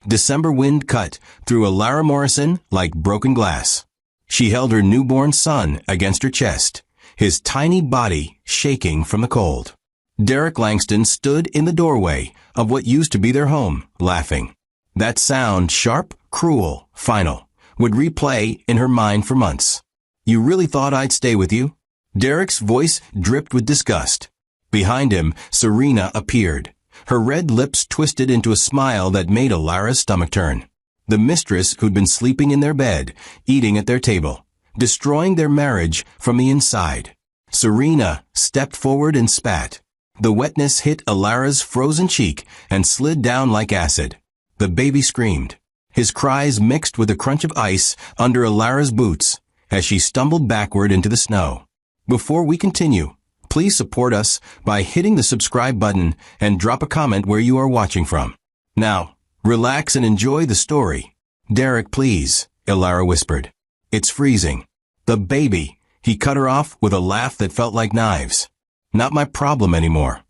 December wind cut through Alara Morrison like broken glass. She held her newborn son against her chest, his tiny body shaking from the cold. Derek Langston stood in the doorway of what used to be their home, laughing. That sound, sharp, cruel, final, would replay in her mind for months. "You really thought I'd stay with you?" Derek's voice dripped with disgust. Behind him, Serena appeared, her red lips twisted into a smile that made Alara's stomach turn. The mistress who'd been sleeping in their bed, eating at their table, destroying their marriage from the inside. Serena stepped forward and spat. The wetness hit Alara's frozen cheek and slid down like acid. The baby screamed. His cries mixed with the crunch of ice under Alara's boots as she stumbled backward into the snow. Before we continue, please support us by hitting the subscribe button and drop a comment where you are watching from. Now, relax and enjoy the story. "Derek, please," Alara whispered. "It's freezing." "The baby," he cut her off with a laugh that felt like knives. "Not my problem anymore."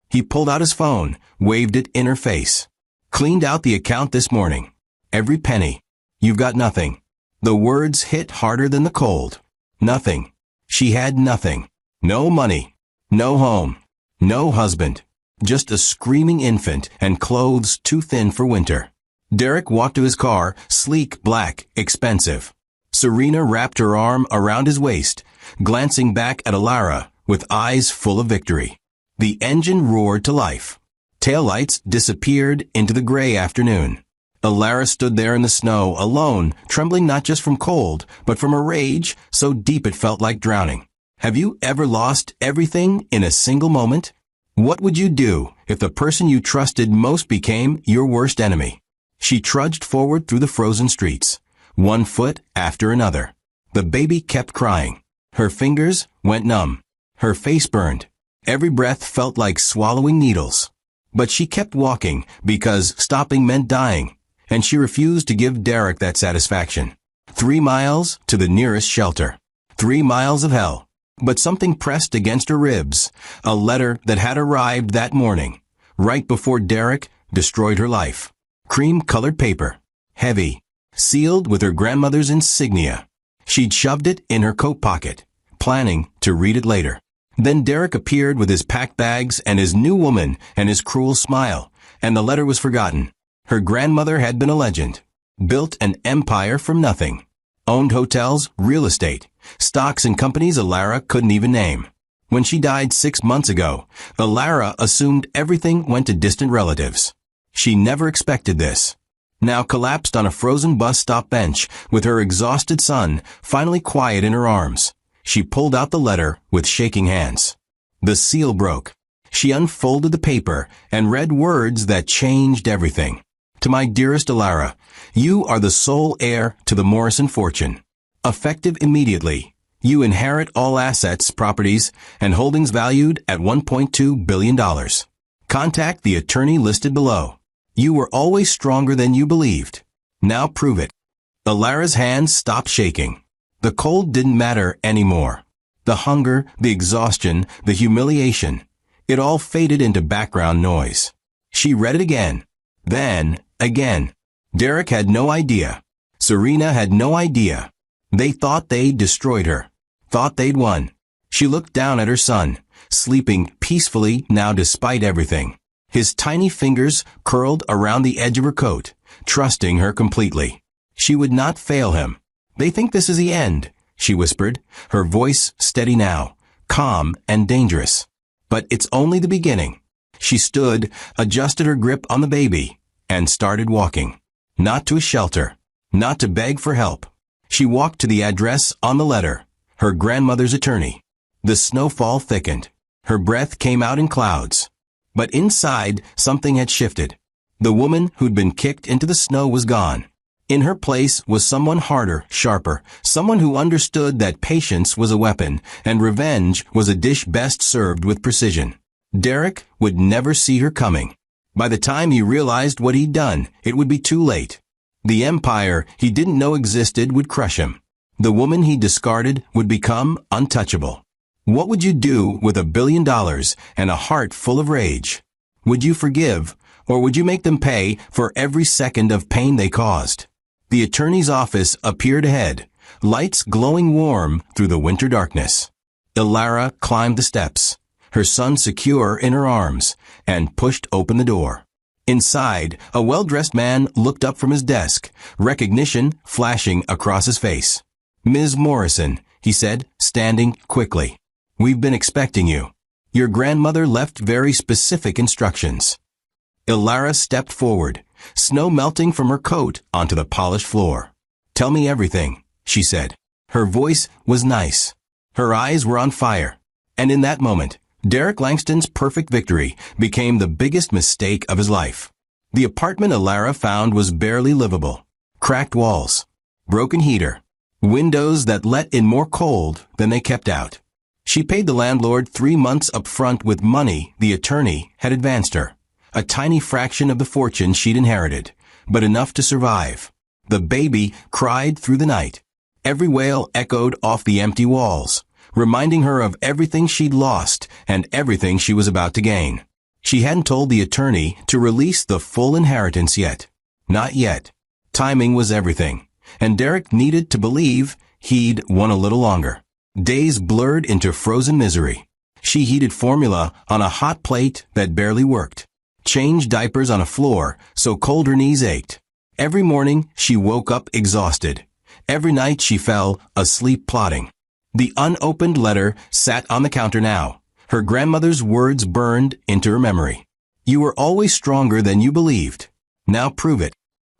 He pulled out his phone, waved it in her face. "Cleaned out the account this morning. Every penny. You've got nothing." The words hit harder than the cold. Nothing. She had nothing. No money. No home. No husband. Just a screaming infant and clothes too thin for winter. Derek walked to his car, sleek, black, expensive. Serena wrapped her arm around his waist, glancing back at Alara with eyes full of victory. The engine roared to life. Taillights disappeared into the gray afternoon. Alara stood there in the snow, alone, trembling not just from cold, but from a rage so deep it felt like drowning. Have you ever lost everything in a single moment? What would you do if the person you trusted most became your worst enemy? She trudged forward through the frozen streets, one foot after another. The baby kept crying. Her fingers went numb. Her face burned. Every breath felt like swallowing needles. But she kept walking because stopping meant dying, and she refused to give Derek that satisfaction. 3 miles to the nearest shelter. 3 miles of hell. But something pressed against her ribs, a letter that had arrived that morning, right before Derek destroyed her life. Cream-colored paper. Heavy. Sealed with her grandmother's insignia. She'd shoved it in her coat pocket, planning to read it later. Then Derek appeared with his packed bags and his new woman and his cruel smile, and the letter was forgotten. Her grandmother had been a legend. Built an empire from nothing. Owned hotels, real estate, stocks and companies Alara couldn't even name. When she died 6 months ago, Alara assumed everything went to distant relatives. She never expected this. Now collapsed on a frozen bus stop bench with her exhausted son finally quiet in her arms, she pulled out the letter with shaking hands. The seal broke. She unfolded the paper and read words that changed everything. "To my dearest Alara, you are the sole heir to the Morrison fortune. Effective immediately, you inherit all assets, properties, and holdings valued at $1.2 billion. Contact the attorney listed below. You were always stronger than you believed. Now prove it." Alara's hands stopped shaking. The cold didn't matter anymore. The hunger, the exhaustion, the humiliation, it all faded into background noise. She read it again. Then, again. Derek had no idea. Serena had no idea. They thought they'd destroyed her. Thought they'd won. She looked down at her son, sleeping peacefully now despite everything. His tiny fingers curled around the edge of her coat, trusting her completely. She would not fail him. "They think this is the end," she whispered, her voice steady now, calm and dangerous. "But it's only the beginning." She stood, adjusted her grip on the baby, and started walking. Not to a shelter, not to beg for help. She walked to the address on the letter, her grandmother's attorney. The snowfall thickened. Her breath came out in clouds. But inside, something had shifted. The woman who'd been kicked into the snow was gone. In her place was someone harder, sharper, someone who understood that patience was a weapon and revenge was a dish best served with precision. Derek would never see her coming. By the time he realized what he'd done, it would be too late. The empire he didn't know existed would crush him. The woman he discarded would become untouchable. What would you do with $1 billion and a heart full of rage? Would you forgive, Or would you make them pay for every second of pain they caused? The attorney's office appeared ahead, lights glowing warm through the winter darkness. Ilara climbed the steps, her son secure in her arms, and pushed open the door. Inside, a well-dressed man looked up from his desk, recognition flashing across his face. "Ms. Morrison," he said, standing quickly. "We've been expecting you. Your grandmother left very specific instructions." Ilara stepped forward, snow melting from her coat onto the polished floor. "Tell me everything," she said. Her voice was nice. Her eyes were on fire. And in that moment, Derek Langston's perfect victory became the biggest mistake of his life. The apartment Ilara found was barely livable. Cracked walls, broken heater, windows that let in more cold than they kept out. She paid the landlord 3 months up front with money the attorney had advanced her. A tiny fraction of the fortune she'd inherited, but enough to survive. The baby cried through the night. Every wail echoed off the empty walls, reminding her of everything she'd lost and everything she was about to gain. She hadn't told the attorney to release the full inheritance yet. Not yet. Timing was everything, and Derek needed to believe he'd won a little longer. Days blurred into frozen misery. She heated formula on a hot plate that barely worked. Changed diapers on a floor so cold her knees ached. Every morning she woke up exhausted. Every night she fell asleep plotting. The unopened letter sat on the counter now. Her grandmother's words burned into her memory. "You were always stronger than you believed. Now prove it.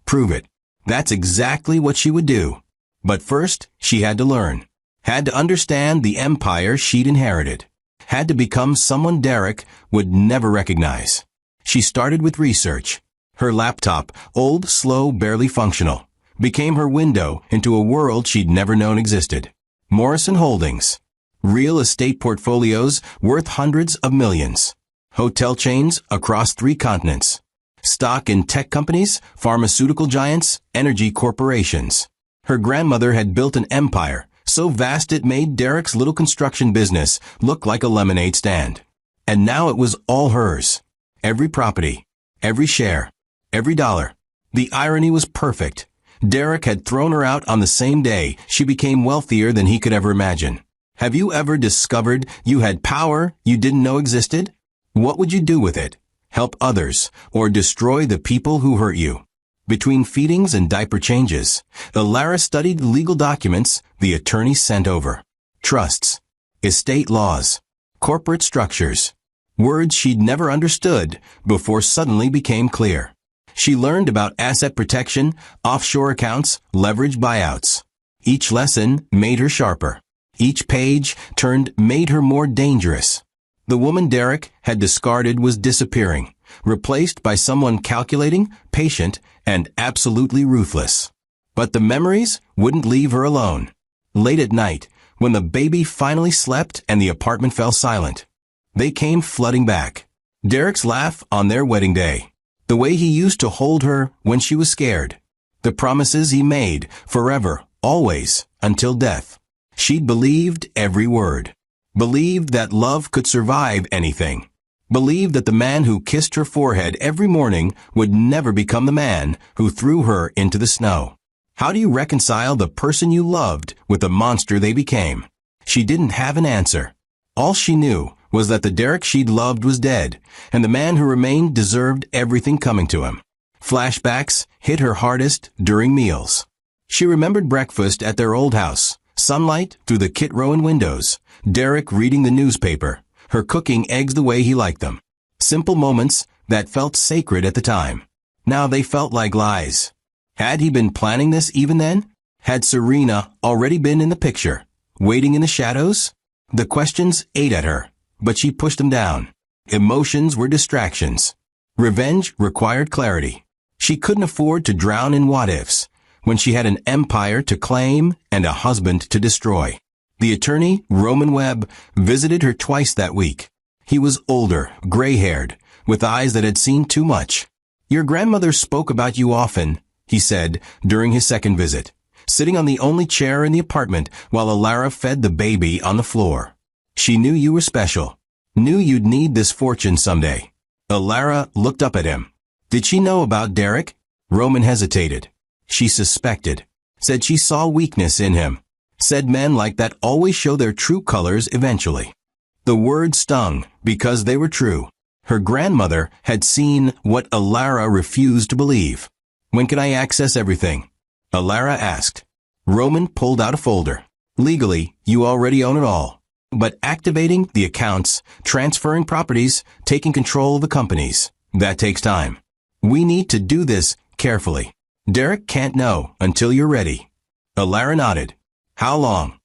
Prove it." That's exactly what she would do. But first, she had to learn. Had to understand the empire she'd inherited. Had to become someone Derek would never recognize. She started with research. Her laptop, old, slow, barely functional, became her window into a world she'd never known existed. Morrison Holdings. Real estate portfolios worth hundreds of millions. Hotel chains across 3 continents. Stock in tech companies, pharmaceutical giants, energy corporations. Her grandmother had built an empire so vast it made Derek's little construction business look like a lemonade stand. And now it was all hers. Every property, every share, every dollar. The irony was perfect. Derek had thrown her out on the same day she became wealthier than he could ever imagine. Have you ever discovered you had power you didn't know existed? What would you do with it? Help others, or destroy the people who hurt you? Between feedings and diaper changes, Ilara studied legal documents the attorney sent over. Trusts, estate laws, corporate structures, words she'd never understood before suddenly became clear. She learned about asset protection, offshore accounts, leverage buyouts. Each lesson made her sharper. Each page made her more dangerous. The woman Derek had discarded was disappearing, replaced by someone calculating, patient, and absolutely ruthless. But the memories wouldn't leave her alone. Late at night, when the baby finally slept and the apartment fell silent, they came flooding back. Derek's laugh on their wedding day. The way he used to hold her when she was scared. The promises he made, forever, always, until death. She'd believed every word. Believed that love could survive anything. Believed that the man who kissed her forehead every morning would never become the man who threw her into the snow. How do you reconcile the person you loved with the monster they became? She didn't have an answer. All she knew was that the Derek she'd loved was dead, and the man who remained deserved everything coming to him. Flashbacks hit her hardest during meals. She remembered breakfast at their old house, sunlight through the Kit Rowan windows, Derek reading the newspaper, her cooking eggs the way he liked them. Simple moments that felt sacred at the time. Now they felt like lies. Had he been planning this even then? Had Serena already been in the picture, waiting in the shadows? The questions ate at her, but she pushed them down. Emotions were distractions. Revenge required clarity. She couldn't afford to drown in what-ifs when she had an empire to claim and a husband to destroy. The attorney, Roman Webb, visited her twice that week. He was older, gray-haired, with eyes that had seen too much. "Your grandmother spoke about you often," he said during his second visit, sitting on the only chair in the apartment while Ilara fed the baby on the floor. "She knew you were special, knew you'd need this fortune someday." Ilara looked up at him. Did she know about Derek? Roman hesitated. She suspected. Said she saw weakness in him. Said men like that always show their true colors eventually. The words stung because they were true. Her grandmother had seen what Alara refused to believe. When can I access everything? Alara asked. Roman pulled out a folder. Legally, you already own it all. But activating the accounts, transferring properties, taking control of the companies, that takes time. We need to do this carefully. Derek can't know until you're ready. Alara nodded. How long?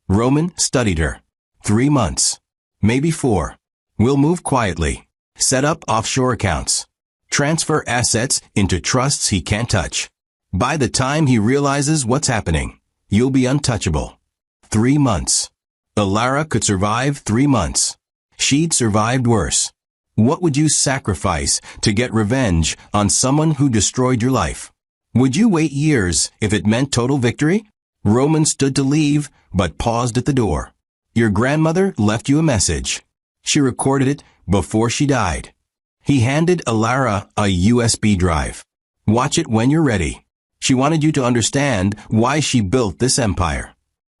Roman studied her. 3 months. Maybe 4. We'll move quietly. Set up offshore accounts. Transfer assets into trusts he can't touch. By the time he realizes what's happening, you'll be untouchable. 3 months. Alara could survive 3 months. She'd survived worse. What would you sacrifice to get revenge on someone who destroyed your life? Would you wait years if it meant total victory? Roman stood to leave, but paused at the door. Your grandmother left you a message. She recorded it before she died. He handed Alara a USB drive. Watch it when you're ready. She wanted you to understand why she built this empire.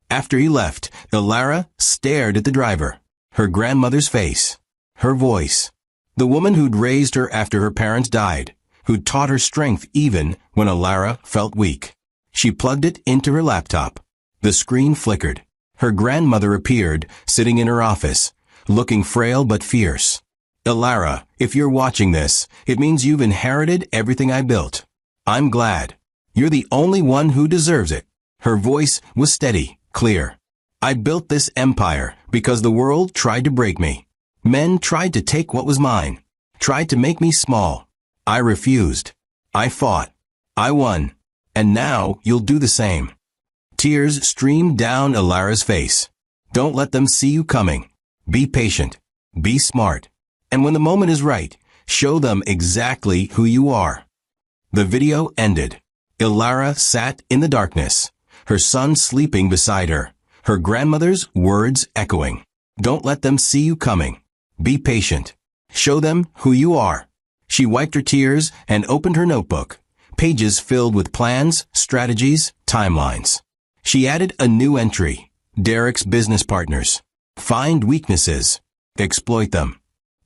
After he left, Alara stared at the driver. Her grandmother's face. Her voice. The woman who'd raised her after her parents died, who'd taught her strength even when Alara felt weak. She plugged it into her laptop. The screen flickered. Her grandmother appeared, sitting in her office, looking frail but fierce. Alara, if you're watching this, it means you've inherited everything I built. I'm glad. You're the only one who deserves it. Her voice was steady, clear. I built this empire because the world tried to break me. Men tried to take what was mine, tried to make me small. I refused. I fought. I won. And now you'll do the same. Tears streamed down Alara's face. Don't let them see you coming. Be patient. Be smart. And when the moment is right, show them exactly who you are. The video ended. Alara sat in the darkness, her son sleeping beside her, her grandmother's words echoing. Don't let them see you coming. Be patient. Show them who you are. She wiped her tears and opened her notebook, pages filled with plans, strategies, timelines. She added a new entry, Derek's business partners. Find weaknesses. Exploit them.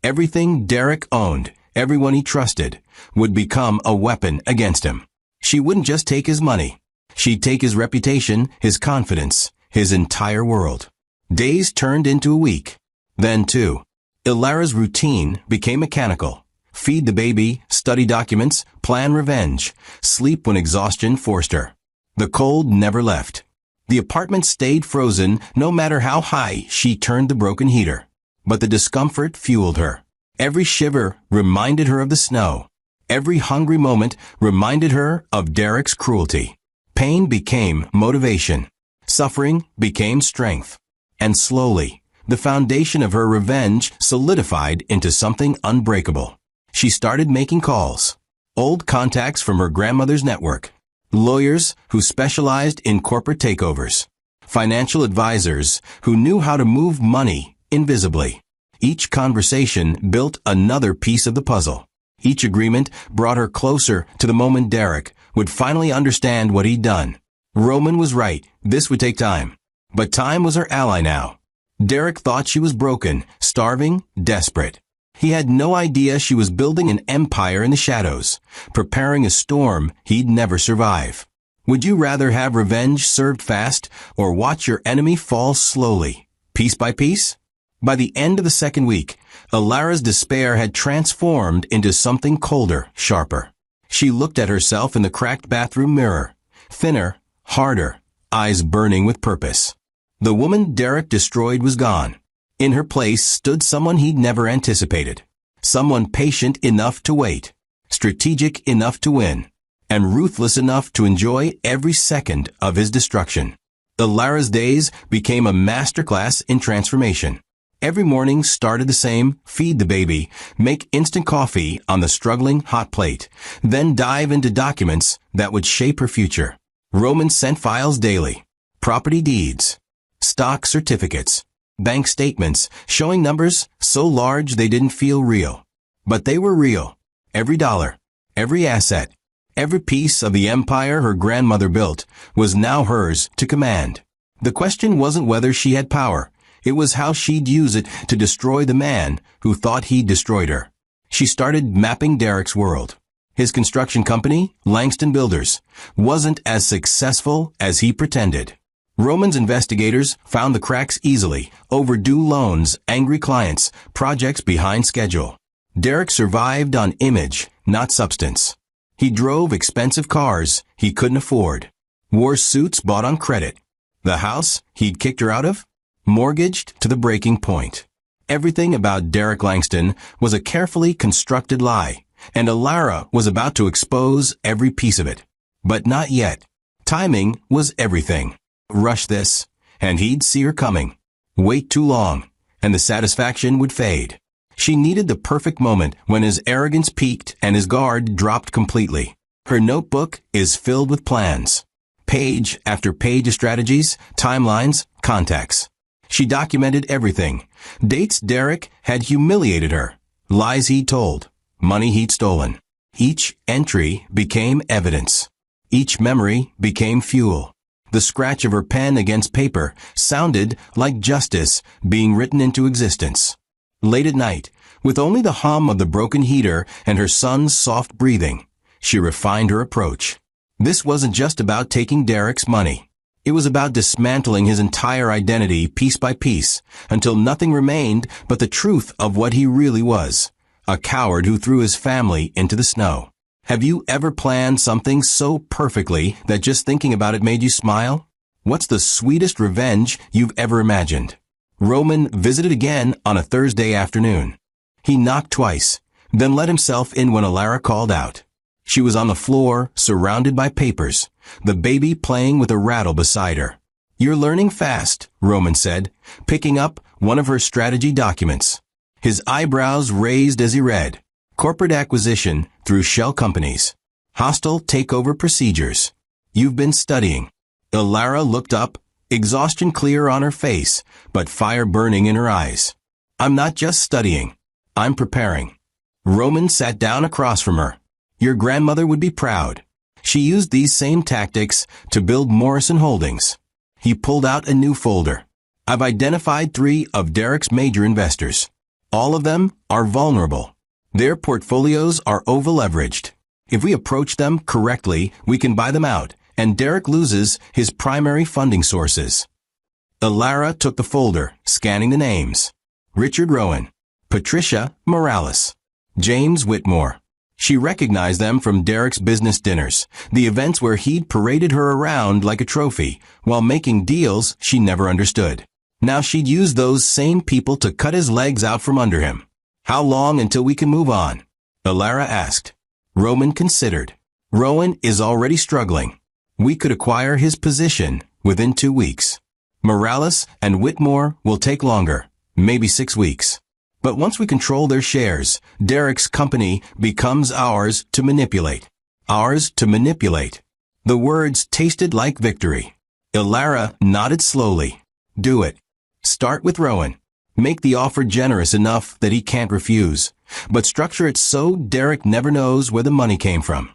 Everything Derek owned, everyone he trusted, would become a weapon against him. She wouldn't just take his money. She'd take his reputation, his confidence, his entire world. Days turned into a week. Then 2. Alara's routine became mechanical. Feed the baby, study documents, plan revenge, sleep when exhaustion forced her. The cold never left. The apartment stayed frozen no matter how high she turned the broken heater. But the discomfort fueled her. Every shiver reminded her of the snow. Every hungry moment reminded her of Derek's cruelty. Pain became motivation. Suffering became strength. And slowly, the foundation of her revenge solidified into something unbreakable. She started making calls. Old contacts from her grandmother's network. Lawyers who specialized in corporate takeovers. Financial advisors who knew how to move money invisibly. Each conversation built another piece of the puzzle. Each agreement brought her closer to the moment Derek would finally understand what he'd done. Roman was right. This would take time. But time was her ally now. Derek thought she was broken, starving, desperate. He had no idea she was building an empire in the shadows, preparing a storm he'd never survive. Would you rather have revenge served fast or watch your enemy fall slowly, piece by piece? By the end of the second week, Alara's despair had transformed into something colder, sharper. She looked at herself in the cracked bathroom mirror, thinner, harder, eyes burning with purpose. The woman Derek destroyed was gone. In her place stood someone he'd never anticipated. Someone patient enough to wait, strategic enough to win, and ruthless enough to enjoy every second of his destruction. Alara's days became a masterclass in transformation. Every morning started the same: feed the baby, make instant coffee on the struggling hot plate, then dive into documents that would shape her future. Roman sent files daily, property deeds, stock certificates, bank statements showing numbers so large they didn't feel real. But they were real. Every dollar, Every asset, every piece of the empire her grandmother built was now hers to command. The question wasn't whether she had power. It was how she'd use it to destroy the man who thought he'd destroyed her. She started mapping Derek's world. His construction company, Langston Builders, wasn't as successful as he pretended. Roman's investigators found the cracks easily: overdue loans, angry clients, projects behind schedule. Derek survived on image, not substance. He drove expensive cars he couldn't afford, wore suits bought on credit. The house he'd kicked her out of? Mortgaged to the breaking point. Everything about Derek Langston was a carefully constructed lie, and Alara was about to expose every piece of it. But not yet. Timing was everything. Rush this, and he'd see her coming. Wait too long, and the satisfaction would fade. She needed the perfect moment when his arrogance peaked and his guard dropped completely. Her notebook is filled with plans. Page after page of strategies, timelines, contacts. She documented everything. Dates Derek had humiliated her. Lies he'd told. Money he'd stolen. Each entry became evidence. Each memory became fuel. The scratch of her pen against paper sounded like justice being written into existence. Late at night, with only the hum of the broken heater and her son's soft breathing, she refined her approach. This wasn't just about taking Derek's money. It was about dismantling his entire identity piece by piece until nothing remained but the truth of what he really was: a coward who threw his family into the snow. Have you ever planned something so perfectly that just thinking about it made you smile? What's the sweetest revenge you've ever imagined? Roman visited again on a Thursday afternoon. He knocked twice, then let himself in when Alara called out. She was on the floor, surrounded by papers, the baby playing with a rattle beside her. "You're learning fast," Roman said, picking up one of her strategy documents. His eyebrows raised as he read. Corporate acquisition through shell companies. Hostile takeover procedures. "You've been studying." Alara looked up, exhaustion clear on her face, but fire burning in her eyes. "I'm not just studying. I'm preparing." Roman sat down across from her. "Your grandmother would be proud. She used these same tactics to build Morrison Holdings." He pulled out a new folder. "I've identified 3 of Derek's major investors. All of them are vulnerable. Their portfolios are over-leveraged. If we approach them correctly, we can buy them out, and Derek loses his primary funding sources." Alara took the folder, scanning the names. Richard Rowan, Patricia Morales, James Whitmore. She recognized them from Derek's business dinners, the events where he'd paraded her around like a trophy, while making deals she never understood. Now she'd use those same people to cut his legs out from under him. "How long until we can move on?" Alara asked. Roman considered. "Rowan is already struggling. We could acquire his position within 2 weeks. Morales and Whitmore will take longer, maybe 6 weeks. But once we control their shares, Derek's company becomes ours to manipulate." Ours to manipulate. The words tasted like victory. Alara nodded slowly. "Do it. Start with Rowan. Make the offer generous enough that he can't refuse, but structure it so Derek never knows where the money came from."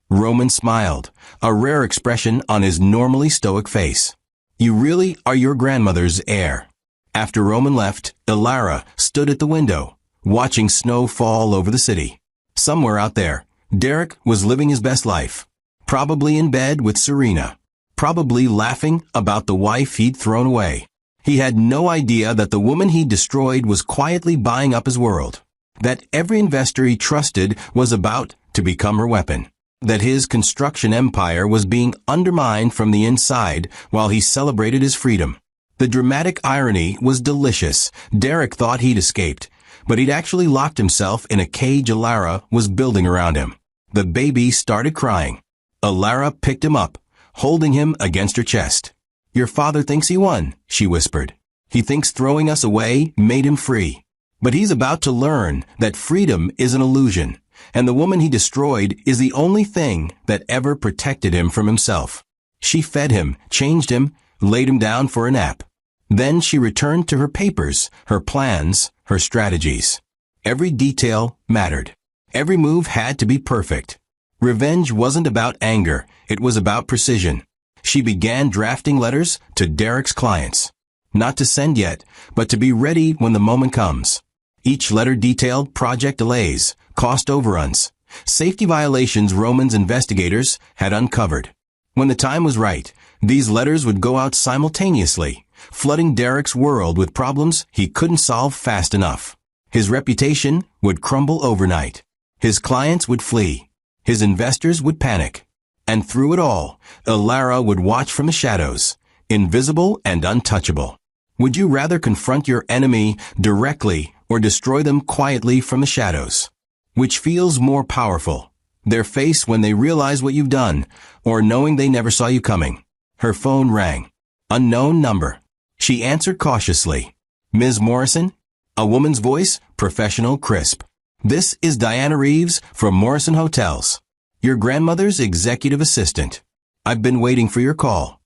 Roman smiled, a rare expression on his normally stoic face. "You really are your grandmother's heir." After Roman left, Alara stood at the window, watching snow fall over the city. Somewhere out there, Derek was living his best life. Probably in bed with Serena. Probably laughing about the wife he'd thrown away. He had no idea that the woman he destroyed was quietly buying up his world. That every investor he trusted was about to become her weapon. That his construction empire was being undermined from the inside while he celebrated his freedom. The dramatic irony was delicious. Derek thought he'd escaped, but he'd actually locked himself in a cage Alara was building around him. The baby started crying. Alara picked him up, holding him against her chest. "Your father thinks he won," she whispered. "He thinks throwing us away made him free. But he's about to learn that freedom is an illusion, and the woman he destroyed is the only thing that ever protected him from himself." She fed him, changed him, laid him down for a nap. Then she returned to her papers, her plans, her strategies. Every detail mattered. Every move had to be perfect. Revenge wasn't about anger, it was about precision. She began drafting letters to Derek's clients. Not to send yet, but to be ready when the moment comes. Each letter detailed project delays, cost overruns, safety violations Roman's investigators had uncovered. When the time was right, these letters would go out simultaneously, flooding Derek's world with problems he couldn't solve fast enough. His reputation would crumble overnight. His clients would flee. His investors would panic. And through it all, Ilara would watch from the shadows, invisible and untouchable. Would you rather confront your enemy directly or destroy them quietly from the shadows? Which feels more powerful? Their face when they realize what you've done, or knowing they never saw you coming? Her phone rang. Unknown number. She answered cautiously. Ms. Morrison? A woman's voice, professional, crisp. This is Diana Reeves from Morrison Hotels. Your grandmother's executive assistant. I've been waiting for your call.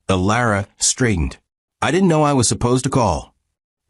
Ilara straightened. I didn't know I was supposed to call.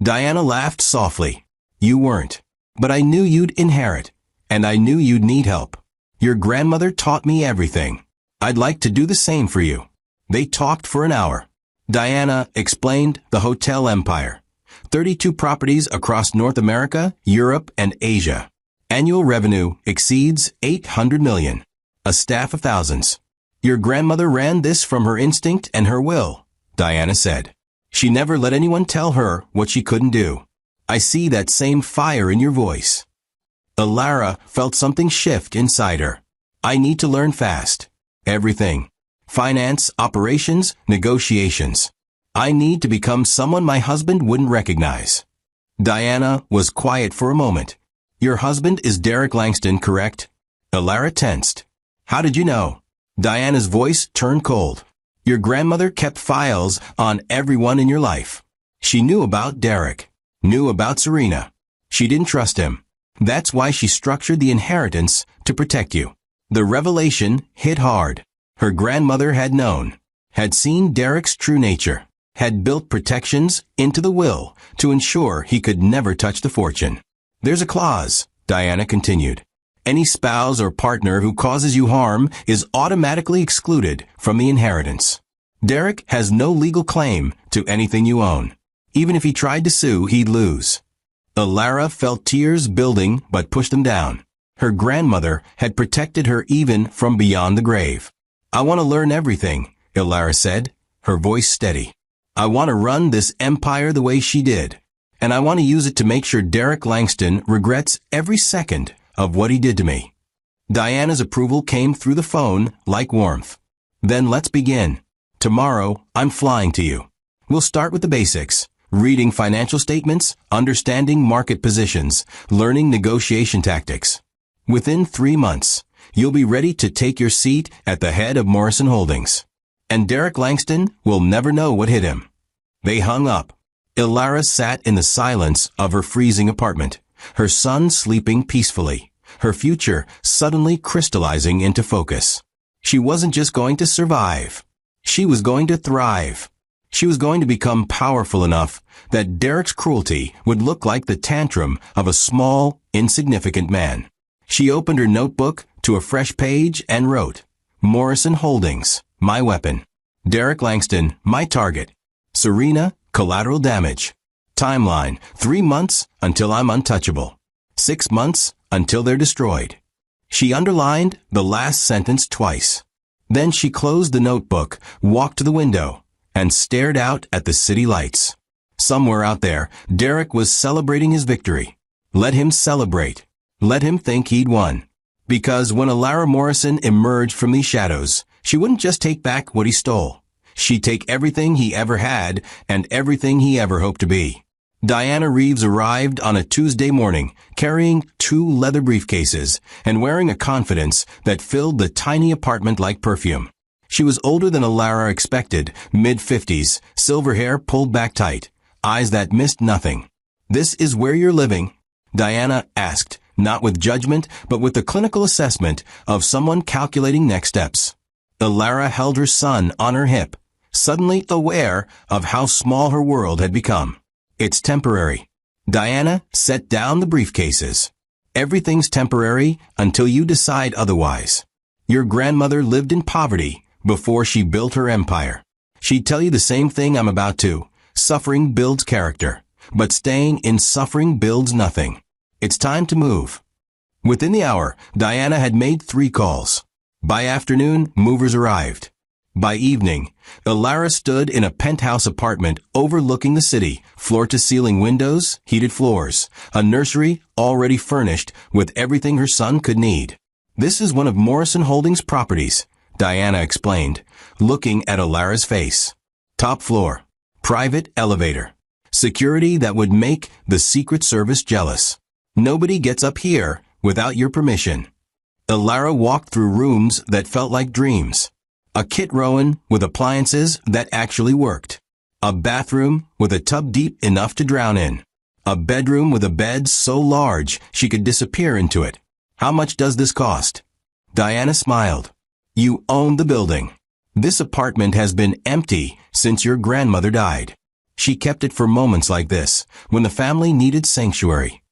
Diana laughed softly. You weren't. But I knew you'd inherit, and I knew you'd need help. Your grandmother taught me everything. I'd like to do the same for you. They talked for an hour. Diana explained the hotel empire. 32 properties across North America, Europe, and Asia. Annual revenue exceeds $800 million. A staff of thousands. Your grandmother ran this from her instinct and her will, Diana said. She never let anyone tell her what she couldn't do. I see that same fire in your voice. Ilara felt something shift inside her. I need to learn fast. Everything. Finance, operations, negotiations. I need to become someone my husband wouldn't recognize. Diana was quiet for a moment. Your husband is Derek Langston, correct? Ilara tensed. How did you know? Diana's voice turned cold. Your grandmother kept files on everyone in your life. She knew about Derek. Knew about Serena. She didn't trust him. That's why she structured the inheritance to protect you. The revelation hit hard. Her grandmother had known. Had seen Derek's true nature. Had built protections into the will to ensure he could never touch the fortune. There's a clause, Diana continued. Any spouse or partner who causes you harm is automatically excluded from the inheritance. Derek has no legal claim to anything you own. Even if he tried to sue, he'd lose. Ilara felt tears building but pushed them down. Her grandmother had protected her even from beyond the grave. I want to learn everything, Ilara said, her voice steady. I want to run this empire the way she did, and I want to use it to make sure Derek Langston regrets every second of what he did to me. Diana's approval came through the phone like warmth. Then let's begin. Tomorrow, I'm flying to you. We'll start with the basics. Reading financial statements, understanding market positions, learning negotiation tactics. Within 3 months, you'll be ready to take your seat at the head of Morrison Holdings. And Derek Langston will never know what hit him. They hung up. Ilara sat in the silence of her freezing apartment, her son sleeping peacefully, her future suddenly crystallizing into focus. She wasn't just going to survive. She was going to thrive. She was going to become powerful enough that Derek's cruelty would look like the tantrum of a small, insignificant man. She opened her notebook to a fresh page and wrote, Morrison Holdings, my weapon. Derek Langston, my target. Serena, collateral damage. Timeline, 3 months until I'm untouchable. 6 months until they're destroyed. She underlined the last sentence twice. Then she closed the notebook, walked to the window, and stared out at the city lights. Somewhere out there, Derek was celebrating his victory. Let him celebrate. Let him think he'd won. Because when Ilara Morrison emerged from these shadows, she wouldn't just take back what he stole. She'd take everything he ever had and everything he ever hoped to be. Diana Reeves arrived on a Tuesday morning, carrying 2 leather briefcases and wearing a confidence that filled the tiny apartment like perfume. She was older than Ilara expected, mid-50s, silver hair pulled back tight, eyes that missed nothing. This is where you're living? Diana asked, not with judgment, but with the clinical assessment of someone calculating next steps. Ilara held her son on her hip, suddenly aware of how small her world had become. It's temporary. Diana set down the briefcases. Everything's temporary until you decide otherwise. Your grandmother lived in poverty before she built her empire. She'd tell you the same thing I'm about to. Suffering builds character, but staying in suffering builds nothing. It's time to move. Within the hour, Diana had made 3 calls. By afternoon, movers arrived. By evening, Ilara stood in a penthouse apartment overlooking the city, floor-to-ceiling windows, heated floors, a nursery already furnished with everything her son could need. This is one of Morrison Holdings' properties, Diana explained, looking at Ilara's face. Top floor. Private elevator. Security that would make the Secret Service jealous. Nobody gets up here without your permission. Ilara walked through rooms that felt like dreams. A kit Rowan with appliances that actually worked. A bathroom with a tub deep enough to drown in. A bedroom with a bed so large she could disappear into it. How much does this cost? Diana smiled. You own the building. This apartment has been empty since your grandmother died. She kept it for moments like this, when the family needed sanctuary.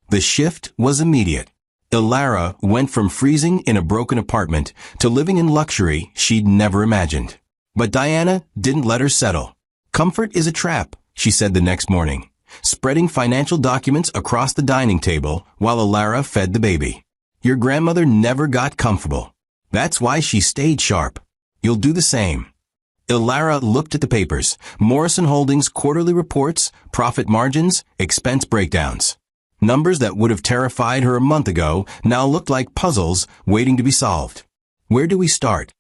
The shift was immediate. Ilara went from freezing in a broken apartment to living in luxury she'd never imagined. But Diana didn't let her settle. Comfort is a trap, she said the next morning, spreading financial documents across the dining table while Ilara fed the baby. Your grandmother never got comfortable. That's why she stayed sharp. You'll do the same. Ilara looked at the papers, Morrison Holdings quarterly reports, profit margins, expense breakdowns. Numbers that would have terrified her a month ago now looked like puzzles waiting to be solved. Where do we start?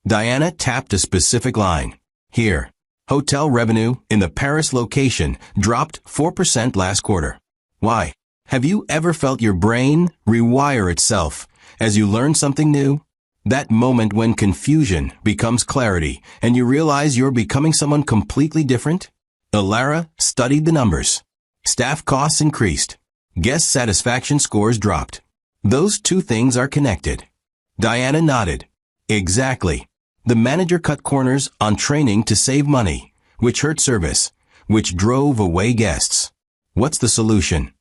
Diana tapped a specific line. Here. Hotel revenue in the Paris location dropped 4% last quarter. Why? Have you ever felt your brain rewire itself as you learn something new? That moment when confusion becomes clarity and you realize you're becoming someone completely different? Ilara studied the numbers. Staff costs increased. Guest satisfaction scores dropped. Those 2 things are connected. Diana nodded. Exactly. The manager cut corners on training to save money, which hurt service, which drove away guests. What's the solution?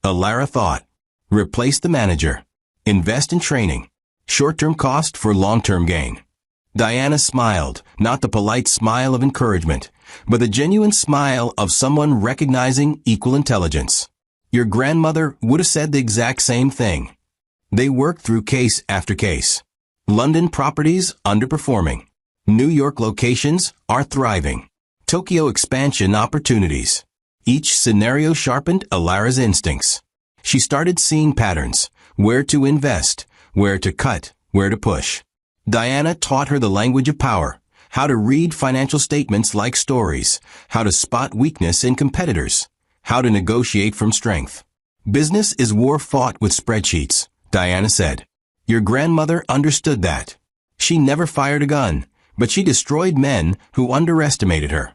Ilara thought. Replace the manager. Invest in training. Short-term cost for long-term gain. Diana smiled, not the polite smile of encouragement, but the genuine smile of someone recognizing equal intelligence. Your grandmother would have said the exact same thing. They worked through case after case. London properties underperforming. New York locations are thriving. Tokyo expansion opportunities. Each scenario sharpened Ilara's instincts. She started seeing patterns, where to invest, where to cut, where to push. Diana taught her the language of power, how to read financial statements like stories, how to spot weakness in competitors, how to negotiate from strength. Business is war fought with spreadsheets, Diana said. Your grandmother understood that. She never fired a gun, but she destroyed men who underestimated her.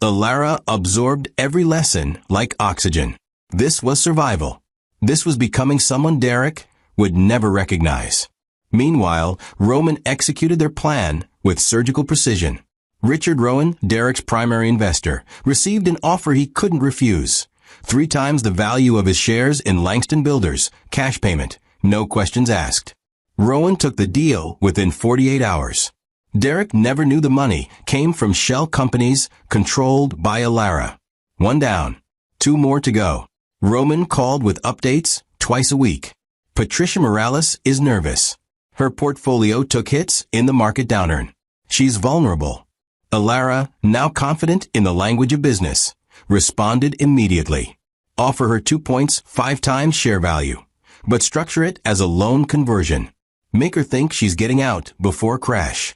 Ilara absorbed every lesson like oxygen. This was survival. This was becoming someone Derek would never recognize. Meanwhile, Roman executed their plan with surgical precision. Richard Rowan, Derek's primary investor, received an offer he couldn't refuse. 3 times the value of his shares in Langston Builders, cash payment, no questions asked. Rowan took the deal within 48 hours. Derek never knew the money came from shell companies controlled by Ilara. 1 down. 2 more to go. Roman called with updates twice a week. Patricia Morales is nervous. Her portfolio took hits in the market downturn. She's vulnerable. Ilara, now confident in the language of business, responded immediately. Offer her 2 points, 5 times share value, but structure it as a loan conversion. Make her think she's getting out before crash.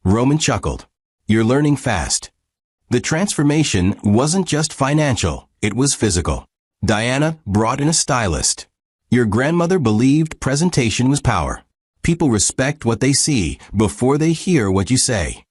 Roman chuckled. You're learning fast. The transformation wasn't just financial, it was physical. Diana brought in a stylist. Your grandmother believed presentation was power. People respect what they see before they hear what you say.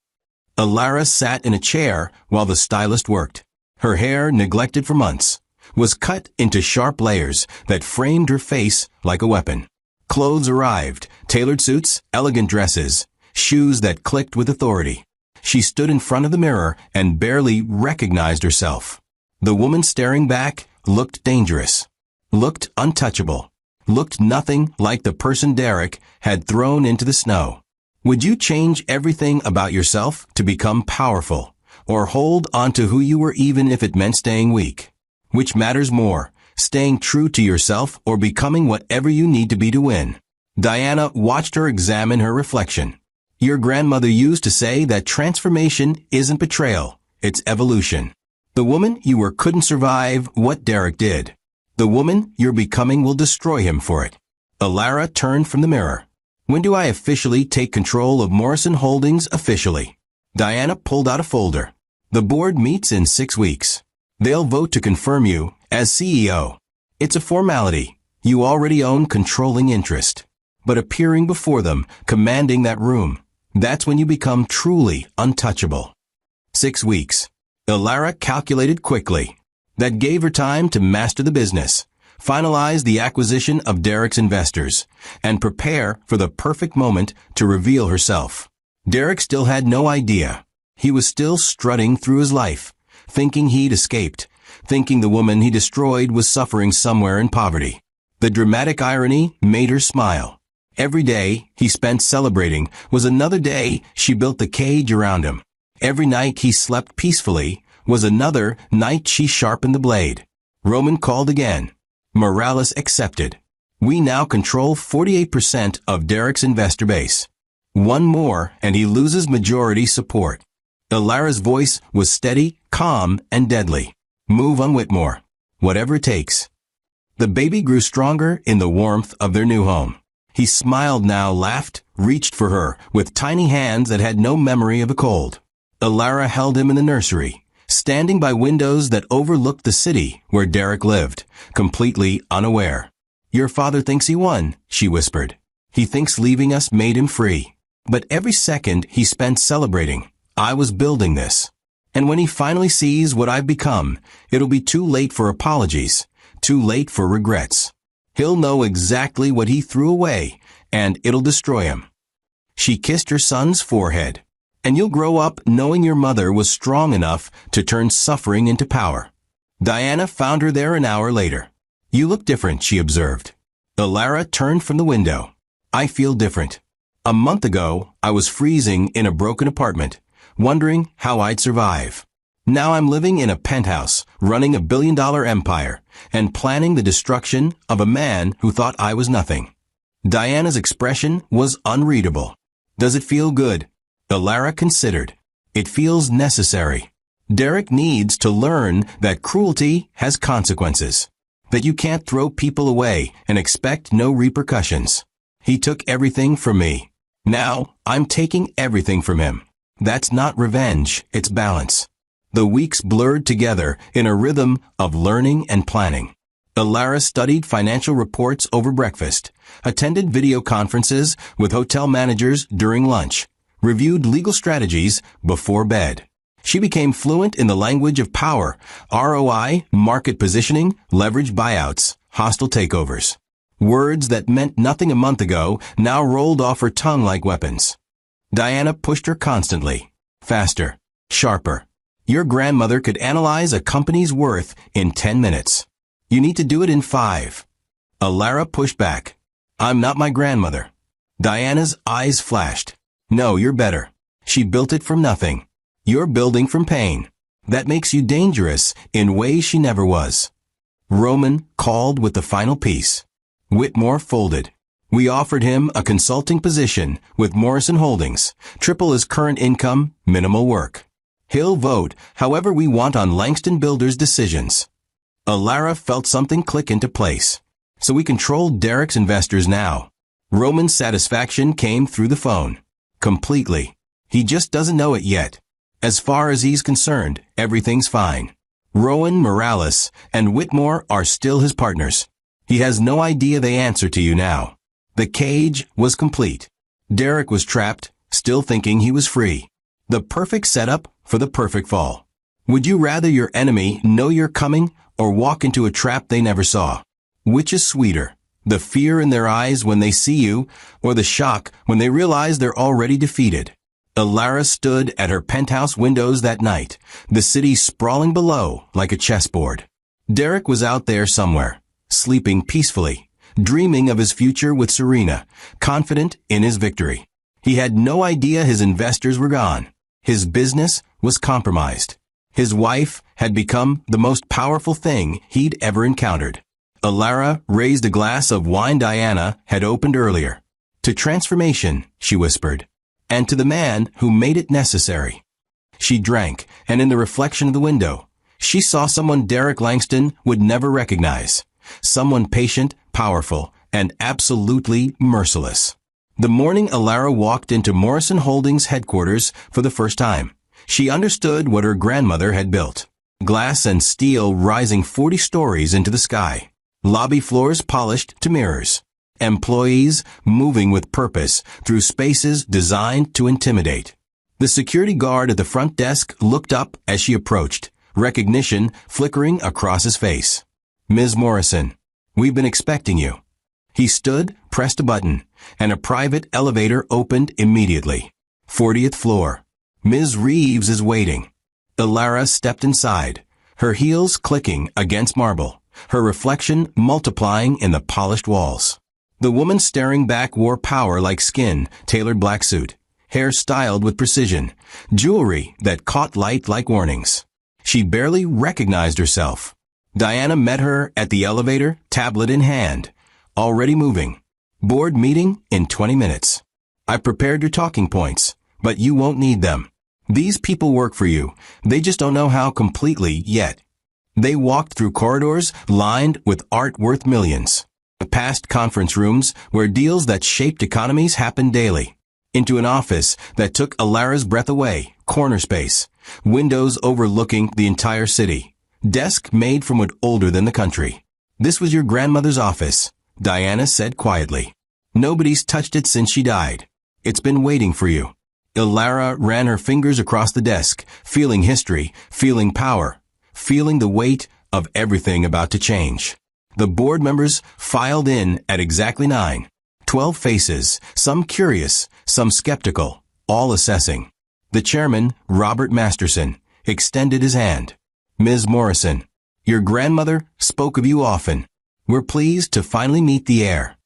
Ilara sat in a chair while the stylist worked. Her hair, neglected for months, was cut into sharp layers that framed her face like a weapon. Clothes arrived, tailored suits, elegant dresses, shoes that clicked with authority. She stood in front of the mirror and barely recognized herself. The woman staring back looked dangerous, looked untouchable. looked nothing like the person Derek had thrown into the snow. Would you change everything about yourself to become powerful, or hold on to who you were even if it meant staying weak? Which matters more, staying true to yourself or becoming whatever you need to be to win? Diana watched her examine her reflection. Your grandmother used to say that transformation isn't betrayal, it's evolution. The woman you were couldn't survive what Derek did. The woman you're becoming will destroy him for it. Alara turned from the mirror. When do I officially take control of Morrison Holdings officially? Diana pulled out a folder. The board meets in 6 weeks. They'll vote to confirm you as CEO. It's a formality. You already own controlling interest. But appearing before them, commanding that room, that's when you become truly untouchable. 6 weeks. Alara calculated quickly. That gave her time to master the business, finalize the acquisition of Derek's investors, and prepare for the perfect moment to reveal herself. Derek still had no idea. He was still strutting through his life, thinking he'd escaped, thinking the woman he destroyed was suffering somewhere in poverty. The dramatic irony made her smile. Every day he spent celebrating was another day she built the cage around him. Every night he slept peacefully was another night she sharpened the blade. Roman called again. Morales accepted. We now control 48% of Derek's investor base. One more and he loses majority support. Alara's voice was steady, calm, and deadly. Move on, Whitmore. Whatever it takes. The baby grew stronger in the warmth of their new home. He smiled now, laughed, reached for her with tiny hands that had no memory of a cold. Alara held him in the nursery, standing by windows that overlooked the city where Derek lived, completely unaware. Your father thinks he won, she whispered. He thinks leaving us made him free. But every second he spent celebrating. I was building this. And when he finally sees what I've become, it'll be too late for apologies, too late for regrets. He'll know exactly what he threw away, and it'll destroy him. She kissed her son's forehead. And you'll grow up knowing your mother was strong enough to turn suffering into power. Diana found her there an hour later. You look different, she observed. Alara turned from the window. I feel different. A month ago, I was freezing in a broken apartment, wondering how I'd survive. Now I'm living in a penthouse, running a billion-dollar empire, and planning the destruction of a man who thought I was nothing. Diana's expression was unreadable. Does it feel good? Alara considered. It feels necessary. Derek needs to learn that cruelty has consequences. That you can't throw people away and expect no repercussions. He took everything from me. Now, I'm taking everything from him. That's not revenge, it's balance. The weeks blurred together in a rhythm of learning and planning. Alara studied financial reports over breakfast, attended video conferences with hotel managers during lunch, reviewed legal strategies before bed. She became fluent in the language of power, ROI, market positioning, leverage buyouts, hostile takeovers. Words that meant nothing a month ago now rolled off her tongue like weapons. Diana pushed her constantly. Faster. Sharper. Your grandmother could analyze a company's worth in 10 minutes. You need to do it in 5. Alara pushed back. I'm not my grandmother. Diana's eyes flashed. No, you're better. She built it from nothing. You're building from pain. That makes you dangerous in ways she never was. Roman called with the final piece. Whitmore folded. We offered him a consulting position with Morrison Holdings, triple his current income, minimal work. He'll vote however we want on Langston Builders' decisions. Alara felt something click into place. So we control Derek's investors now. Roman's satisfaction came through the phone. Completely. He just doesn't know it yet. As far as he's concerned, everything's fine. Rowan Morales and Whitmore are still his partners. He has no idea they answer to you now. The cage was complete. Derek was trapped, still thinking he was free. The perfect setup for the perfect fall. Would you rather your enemy know you're coming or walk into a trap they never saw? Which is sweeter? The fear in their eyes when they see you, or the shock when they realize they're already defeated? Alara stood at her penthouse windows that night, the city sprawling below like a chessboard. Derek was out there somewhere, sleeping peacefully, dreaming of his future with Serena, confident in his victory. He had no idea his investors were gone. His business was compromised. His wife had become the most powerful thing he'd ever encountered. Alara raised a glass of wine Diana had opened earlier. "To transformation," she whispered, "and to the man who made it necessary." She drank, and in the reflection of the window, she saw someone Derek Langston would never recognize. Someone patient, powerful, and absolutely merciless. The morning Alara walked into Morrison Holdings headquarters for the first time, she understood what her grandmother had built. Glass and steel rising 40 stories into the sky. Lobby floors polished to mirrors. Employees moving with purpose through spaces designed to intimidate. The security guard at the front desk looked up as she approached, recognition flickering across his face. "Ms. Morrison, we've been expecting you." He stood, pressed a button, and a private elevator opened immediately. 40th floor. "Ms. Reeves is waiting." Alara stepped inside, her heels clicking against marble, her reflection multiplying in the polished walls. The woman staring back wore power like skin, tailored black suit, hair styled with precision, jewelry that caught light like warnings. She barely recognized herself. Diana met her at the elevator, tablet in hand, already moving. "Board meeting in 20 minutes. I prepared your talking points, but you won't need them. These people work for you. They just don't know how completely yet." They walked through corridors lined with art worth millions. Past conference rooms where deals that shaped economies happened daily. Into an office that took Alara's breath away, corner space, windows overlooking the entire city, desk made from wood older than the country. "This was your grandmother's office," Diana said quietly. "Nobody's touched it since she died. It's been waiting for you." Alara ran her fingers across the desk, feeling history, feeling power, feeling the weight of everything about to change. The board members filed in at exactly 9. 12 faces, some curious, some skeptical, all assessing. The chairman, Robert Masterson, extended his hand. "Ms. Morrison, your grandmother spoke of you often. We're pleased to finally meet the heir."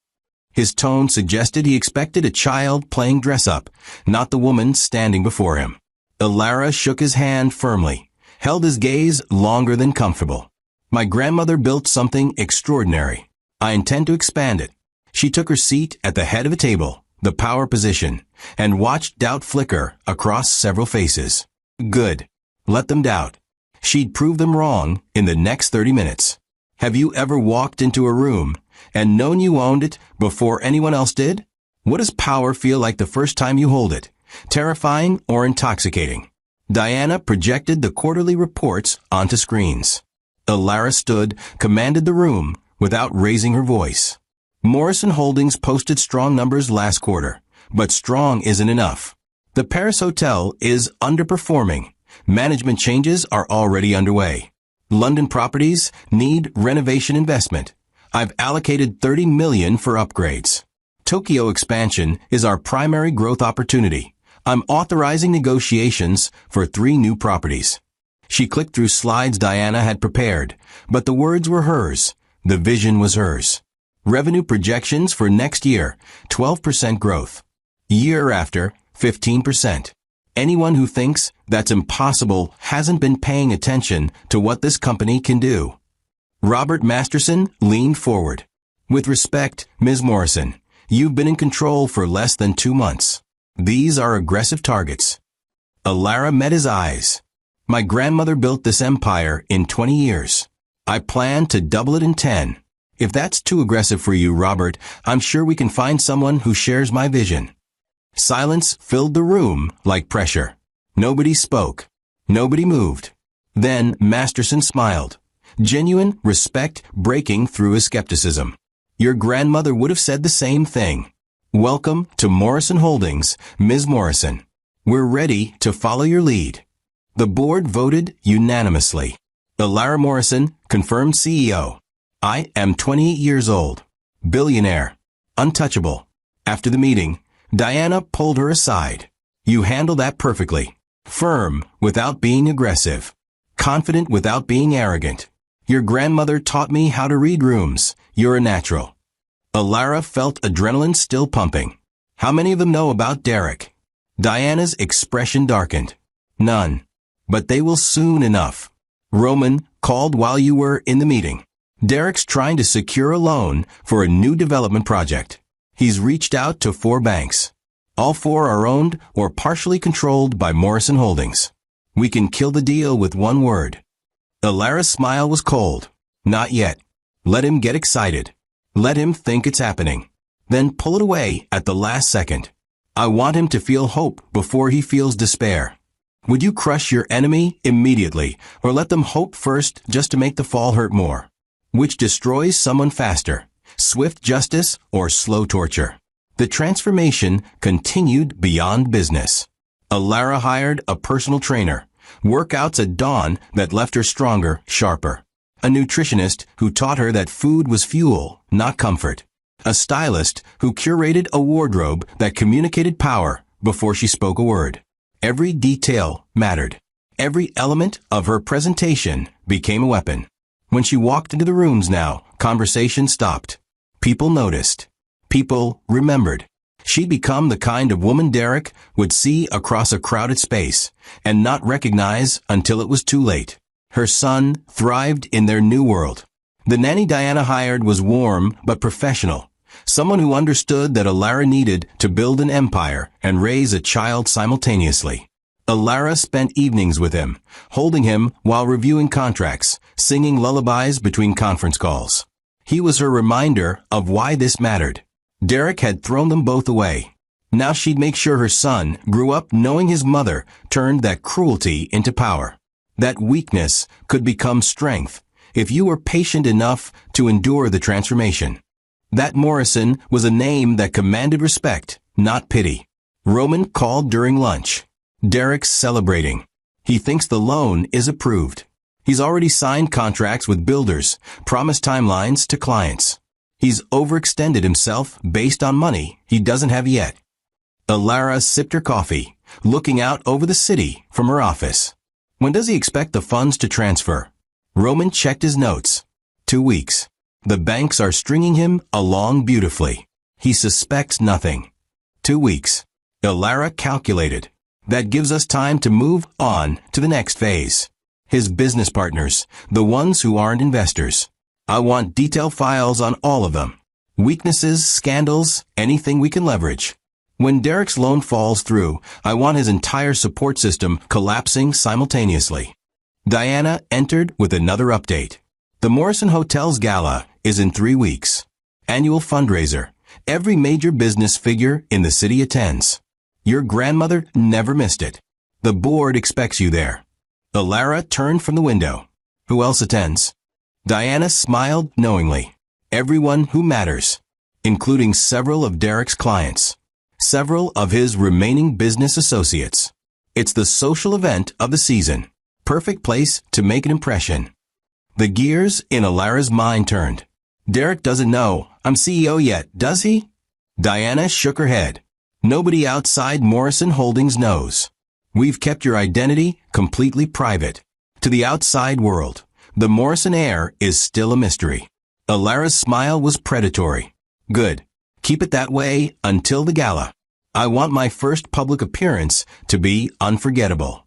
His tone suggested he expected a child playing dress-up, not the woman standing before him. Alara shook his hand firmly, held his gaze longer than comfortable. "My grandmother built something extraordinary. I intend to expand it." She took her seat at the head of a table, the power position, and watched doubt flicker across several faces. Good. Let them doubt. She'd prove them wrong in the next 30 minutes. Have you ever walked into a room and known you owned it before anyone else did? What does power feel like the first time you hold it? Terrifying or intoxicating? Diana projected the quarterly reports onto screens. Alara stood, commanded the room without raising her voice. Morrison Holdings posted strong numbers last quarter, but strong isn't enough. The Paris Hotel is underperforming. Management changes are already underway. London properties need renovation investment. I've allocated $30 million for upgrades. Tokyo expansion is our primary growth opportunity. I'm authorizing negotiations for 3 new properties. She clicked through slides Diana had prepared, but the words were hers. The vision was hers. Revenue projections for next year, 12% growth. Year after, 15%. Anyone who thinks that's impossible hasn't been paying attention to what this company can do. Robert Masterson leaned forward. With respect, Ms. Morrison, you've been in control for less than 2 months. These are aggressive targets. Alara met his eyes. My grandmother built this empire in 20 years. I plan to double it in 10. If that's too aggressive for you, Robert, I'm sure we can find someone who shares my vision. Silence filled the room like pressure. Nobody spoke. Nobody moved. Then Masterson smiled. Genuine respect breaking through his skepticism. Your grandmother would have said the same thing. Welcome to Morrison Holdings, Ms. Morrison. We're ready to follow your lead. The board voted unanimously. Alara Morrison, confirmed CEO. I am 28 years old. Billionaire. Untouchable. After the meeting, Diana pulled her aside. You handle that perfectly. Firm without being aggressive. Confident without being arrogant. Your grandmother taught me how to read rooms. You're a natural. Alara felt adrenaline still pumping. How many of them know about Derek? Diana's expression darkened. None. But they will soon enough. Roman called while you were in the meeting. Derek's trying to secure a loan for a new development project. He's reached out to 4 banks. All 4 are owned or partially controlled by Morrison Holdings. We can kill the deal with one word. Alara's smile was cold. Not yet. Let him get excited. Let him think it's happening. Then pull it away at the last second. I want him to feel hope before he feels despair. Would you crush your enemy immediately, or let them hope first just to make the fall hurt more? Which destroys someone faster, swift justice or slow torture? The transformation continued beyond business. Alara hired a personal trainer, workouts at dawn that left her stronger, sharper. A nutritionist who taught her that food was fuel, not comfort. A stylist who curated a wardrobe that communicated power before she spoke a word. Every detail mattered. Every element of her presentation became a weapon. When she walked into the rooms now, conversation stopped. People noticed. People remembered. She'd become the kind of woman Derek would see across a crowded space and not recognize until it was too late. Her son thrived in their new world. The nanny Diana hired was warm but professional. Someone who understood that Alara needed to build an empire and raise a child simultaneously. Alara spent evenings with him, holding him while reviewing contracts, singing lullabies between conference calls. He was her reminder of why this mattered. Derek had thrown them both away. Now she'd make sure her son grew up knowing his mother turned that cruelty into power. That weakness could become strength if you were patient enough to endure the transformation. That Morrison was a name that commanded respect, not pity. Roman called during lunch. Derek's celebrating. He thinks the loan is approved. He's already signed contracts with builders, promised timelines to clients. He's overextended himself based on money he doesn't have yet. Alara sipped her coffee, looking out over the city from her office. When does he expect the funds to transfer? Roman checked his notes. 2 weeks. The banks are stringing him along beautifully. He suspects nothing. 2 weeks. Alara calculated. That gives us time to move on to the next phase. His business partners, the ones who aren't investors. I want detailed files on all of them. Weaknesses, scandals, anything we can leverage. When Derek's loan falls through, I want his entire support system collapsing simultaneously. Diana entered with another update. The Morrison Hotel's gala is in 3 weeks. Annual fundraiser. Every major business figure in the city attends. Your grandmother never missed it. The board expects you there. Alara turned from the window. Who else attends? Diana smiled knowingly. Everyone who matters, including several of Derek's clients. Several of his remaining business associates. It's the social event of the season. Perfect place to make an impression. The gears in Alara's mind turned. Derek doesn't know I'm CEO yet, does he? Diana shook her head. Nobody outside Morrison Holdings knows. We've kept your identity completely private. To the outside world, the Morrison heir is still a mystery. Alara's smile was predatory. Good. Keep it that way until the gala. I want my first public appearance to be unforgettable.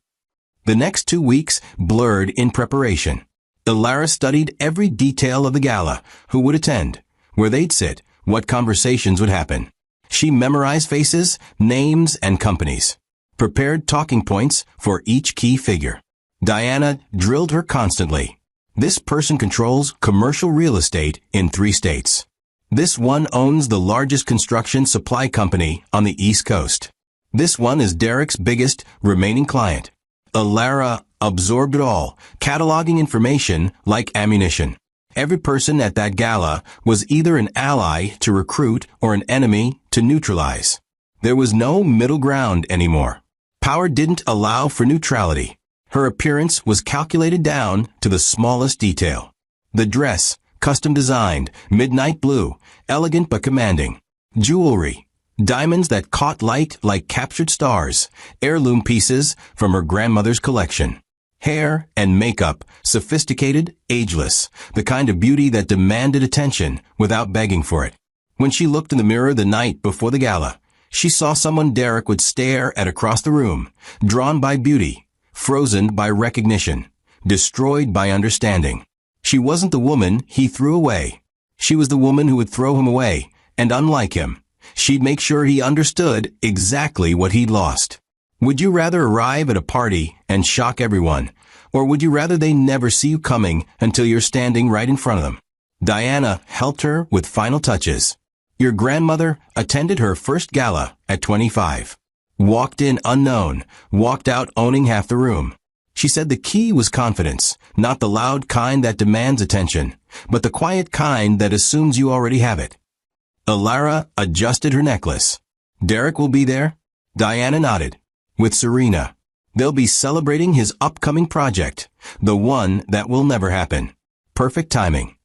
The next 2 weeks blurred in preparation. Alara studied every detail of the gala, who would attend, where they'd sit, what conversations would happen. She memorized faces, names, and companies. Prepared talking points for each key figure. Diana drilled her constantly. This person controls commercial real estate in 3 states. This one owns the largest construction supply company on the East Coast. This one is Derek's biggest remaining client. Alara absorbed it all, cataloging information like ammunition. Every person at that gala was either an ally to recruit or an enemy to neutralize. There was no middle ground anymore. Power didn't allow for neutrality. Her appearance was calculated down to the smallest detail. The dress, custom designed, midnight blue, elegant but commanding. Jewelry, diamonds that caught light like captured stars, heirloom pieces from her grandmother's collection. Hair and makeup, sophisticated, ageless, the kind of beauty that demanded attention without begging for it. When she looked in the mirror the night before the gala, she saw someone Derek would stare at across the room, drawn by beauty, frozen by recognition, destroyed by understanding. She wasn't the woman he threw away. She was the woman who would throw him away, and unlike him, she'd make sure he understood exactly what he'd lost. Would you rather arrive at a party and shock everyone, or would you rather they never see you coming until you're standing right in front of them? Diana helped her with final touches. Your grandmother attended her first gala at 25. Walked in unknown, walked out owning half the room. She said the key was confidence, not the loud kind that demands attention, but the quiet kind that assumes you already have it. Alara adjusted her necklace. Derek will be there? Diana nodded. With Serena. They'll be celebrating his upcoming project, the one that will never happen. Perfect timing.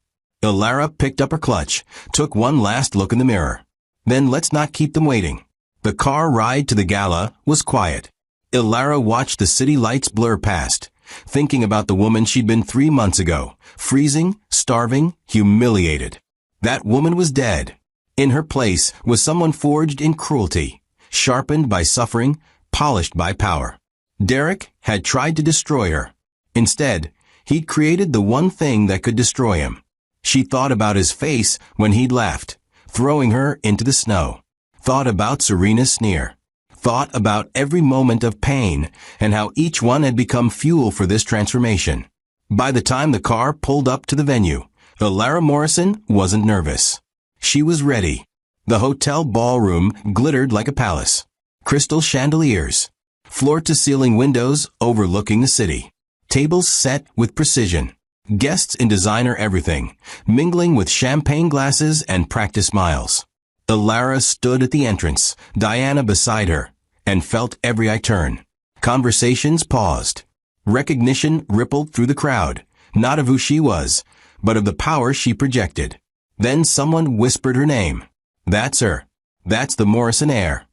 Alara picked up her clutch, took one last look in the mirror. Then let's not keep them waiting. The car ride to the gala was quiet. Alara watched the city lights blur past, thinking about the woman she'd been 3 months ago, freezing, starving, humiliated. That woman was dead. In her place was someone forged in cruelty, sharpened by suffering, polished by power. Derek had tried to destroy her. Instead, he'd created the one thing that could destroy him. She thought about his face when he'd laughed, throwing her into the snow. Thought about Serena's sneer. Thought about every moment of pain and how each one had become fuel for this transformation. By the time the car pulled up to the venue, Alara Morrison wasn't nervous. She was ready. The hotel ballroom glittered like a palace. Crystal chandeliers. Floor-to-ceiling windows overlooking the city. Tables set with precision. Guests in designer everything, mingling with champagne glasses and practiced smiles. Alara stood at the entrance, Diana beside her, and felt every eye turn. Conversations paused. Recognition rippled through the crowd, not of who she was, but of the power she projected. Then someone whispered her name. That's her. That's the Morrison heir.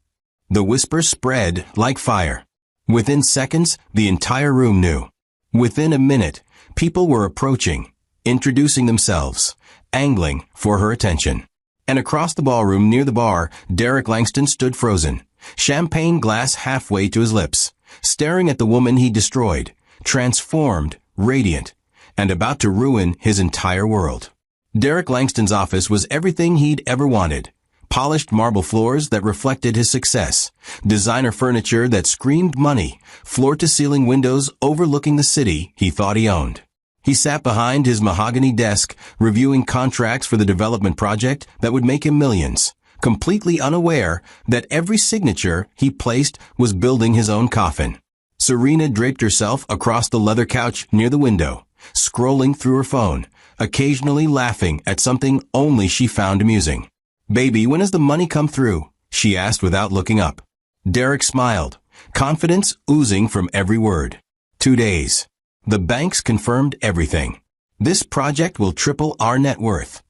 The whisper spread like fire. Within seconds, the entire room knew. Within a minute, people were approaching, introducing themselves, angling for her attention. And across the ballroom near the bar, Derek Langston stood frozen, champagne glass halfway to his lips, staring at the woman he destroyed, transformed, radiant, and about to ruin his entire world. Derek Langston's office was everything he'd ever wanted. Polished marble floors that reflected his success, designer furniture that screamed money, floor-to-ceiling windows overlooking the city he thought he owned. He sat behind his mahogany desk, reviewing contracts for the development project that would make him millions, completely unaware that every signature he placed was building his own coffin. Serena draped herself across the leather couch near the window, scrolling through her phone, occasionally laughing at something only she found amusing. "Baby, when does the money come through?" she asked without looking up. Derek smiled, confidence oozing from every word. 2 days. The banks confirmed everything. This project will triple our net worth.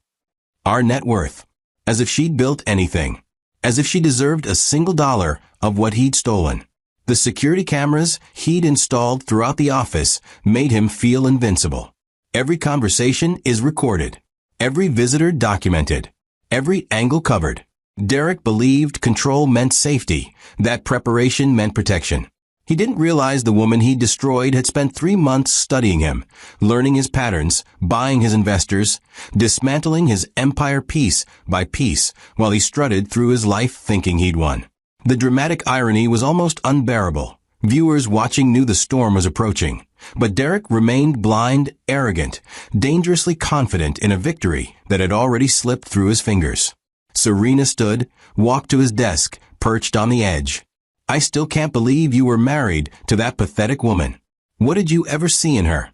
Our net worth. As if she'd built anything. As if she deserved a single dollar of what he'd stolen. The security cameras he'd installed throughout the office made him feel invincible. Every conversation is recorded. Every visitor documented. Every angle covered. Derek believed control meant safety, that preparation meant protection. He didn't realize the woman he destroyed had spent 3 months studying him, learning his patterns, buying his investors, dismantling his empire piece by piece while he strutted through his life thinking he'd won. The dramatic irony was almost unbearable. Viewers watching knew the storm was approaching, but Derek remained blind, arrogant, dangerously confident in a victory that had already slipped through his fingers. Serena stood, walked to his desk, perched on the edge. "I still can't believe you were married to that pathetic woman. What did you ever see in her?"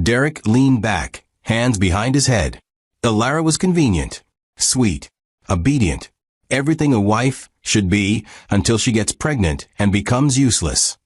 Derek leaned back, hands behind his head. Alara was convenient, sweet, obedient, everything a wife should be until she gets pregnant and becomes useless.